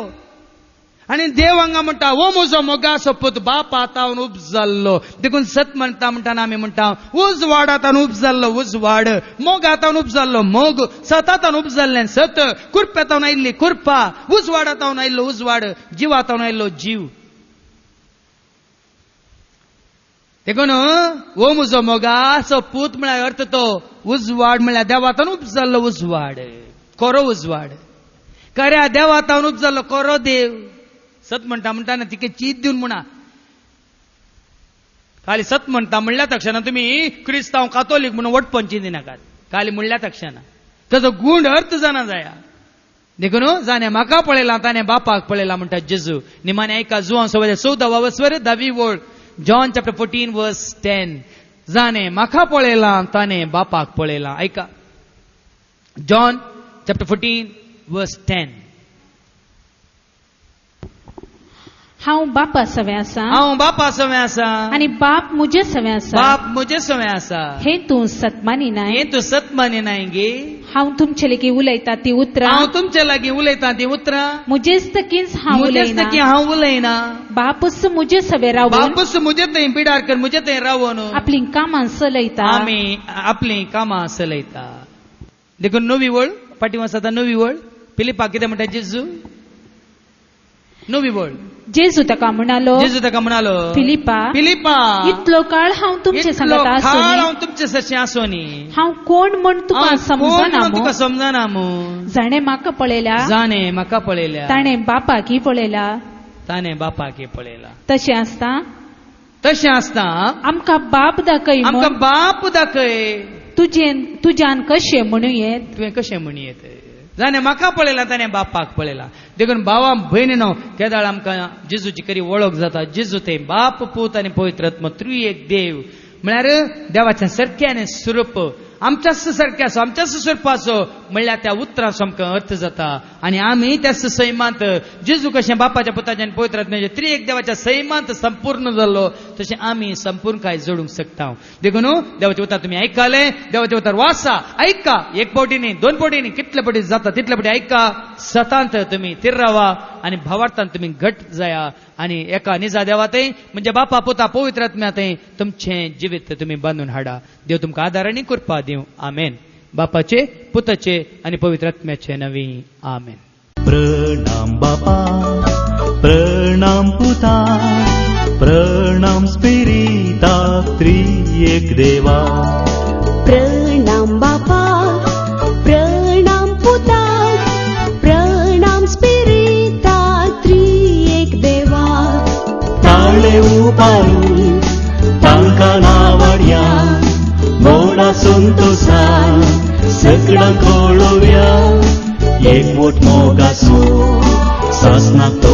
आणि देव हांगा म्हणटा, हो म्हजो मोगासो पूत, बाप आतावन उपजाल्लो. देखून सत म्हणटाना आमी म्हणटा, उजवाडातान उपजाल्लो उजवाड, मोग आतावन उपजाल्लो मोग, सतातान उपजाल्लें सत, कुरपेतावन आयिल्ली कुरपा, उजवाडातावन आयिल्लो उजवाड, जिवातावन आयिल्लो जीव. देखून हो म्हजो मोगासो पूत म्हळ्यार अर्थ तो उजवाड म्हळ्यार देवातान उपजाल्लो उजवाड, कोरो उजवाड. खऱ्या देवातावन उपजाल्लो कोरो देव. सत म्हणटा तिके चीत दिवन म्हणा. खाली सत म्हणटा म्हणल्या तक्षणा तुम्ही क्रिस्तांव कातोलीक म्हणून वटपंची दिनाकात. खाली म्हणल्या तक्षणा ताजो गूण अर्थ जाणा जाया. देखून जाणे म्हाका पळयला ताणे बापाक पळयला म्हणटा जेजू. निमाणे ऐका जुआं 14 वस्वर 10 वळ, जॉन चॅप्टर 14 वर्स 10. जाणे म्हाका पळयला ताणे बापाक पळयला. ऐका जॉन चॅप्टर 14 वर्स 10. हांव बापा सवे आसा, हांव बापा सवे आसा, आनी बाप मुजे सवे आसा. बाप मुजे सवे आसा. हे तूं सतमानी नाय, हे तूं सतमानी नाय गे. हांव तुमचे लागीं उलयता ती उतरां, हांव तुमचे लागीं उलयतां ती उतरां. मुजेच तकीच हांव उलयना, हांव उलयना. बापूच मुजे सवे रावन, बापूच मुजे थंय पिडार कर, मुजे थंय रावन आपली कामां चलयता. आमी आपली कामां चलयता. देखून नवी वळ पाटी वाचता. नवी वळ फिलिपाक कितें म्हणटा जेजू. नवी वळ जेजू ताका म्हणालो, जेजू ताका म्हणालो, फिलिपा इतलो काळ हांव तुमचे सांगत आसोनी, हांव तुमचे सशी आसोनी, हांव कोण म्हण तुका समजना मू. जाणे म्हाका पळयल्या, जाणे म्हाका पळयल्या, ताणे बापाकी पळयला, ताणे बापाकी पळयला. तशें आसता, तशें आसता आमकां बाप दाखय, आमकां बाप दाखय. तुज्यान कशें म्हणू येत, तुवें कशें म्हणू येत. जाणे म्हाका पळयला ताणे बापाक पळयला. देखून भावा भयणीनो केदाळ आमकां जेजूची खरी वळख जाता. जेजू ते बाप पूत आनी पवित्र आत्मा त्रुय एक देव म्हळ्यार देवाचें सारकें आनी स्वरूप आमच्याच सारक्याचो, आमच्याच स्वरूपाचो म्हणल्यार त्या उतरांचो आमकां अर्थ जाता. आनी आमी त्याच सैमांत जेजू कशें बापाच्या पुताच्या आनी पवित्र आत्म्याच्या त्रिएक देवाच्या सैमांत संपूर्ण जाल्लो तशें आमी संपूर्णकाय जोडूंक शकता. देखून देवाचे उतार तुमी आयकले, देवाचे उतार वाचा, ऐका. 1 फावटी न्ही, 2 फावटी न्ही, कितले फावटी जाता तितले फावटी ऐका. सतांत तुमी थिर रावा आनी भावार्थांत तुमी घट जाया. आनी एका निजा देवातय म्हणजे बापा पुता पवित्र आत्म्यातय तुमचें जिवीत तुमी बांदून हाडा. देव तुमकां आदार आनी कृपा दिवं. आमेन. बापाचे, पुताचे आनी पवित्र आत्म्याचे नवी. आमेन. प्रणाम बापा, प्रणाम पुता, प्रणाम स्पिरिता त्रिएक देवा. प्रणाम बापा, प्रणाम पुता, प्रणाम स्पिरिता त्रिएक देवा. ताळे उबारून तांकां नावाडया, मोडा संतोषान सगळ्यांक कळोवया. एकवट मोगासो सासनाक तो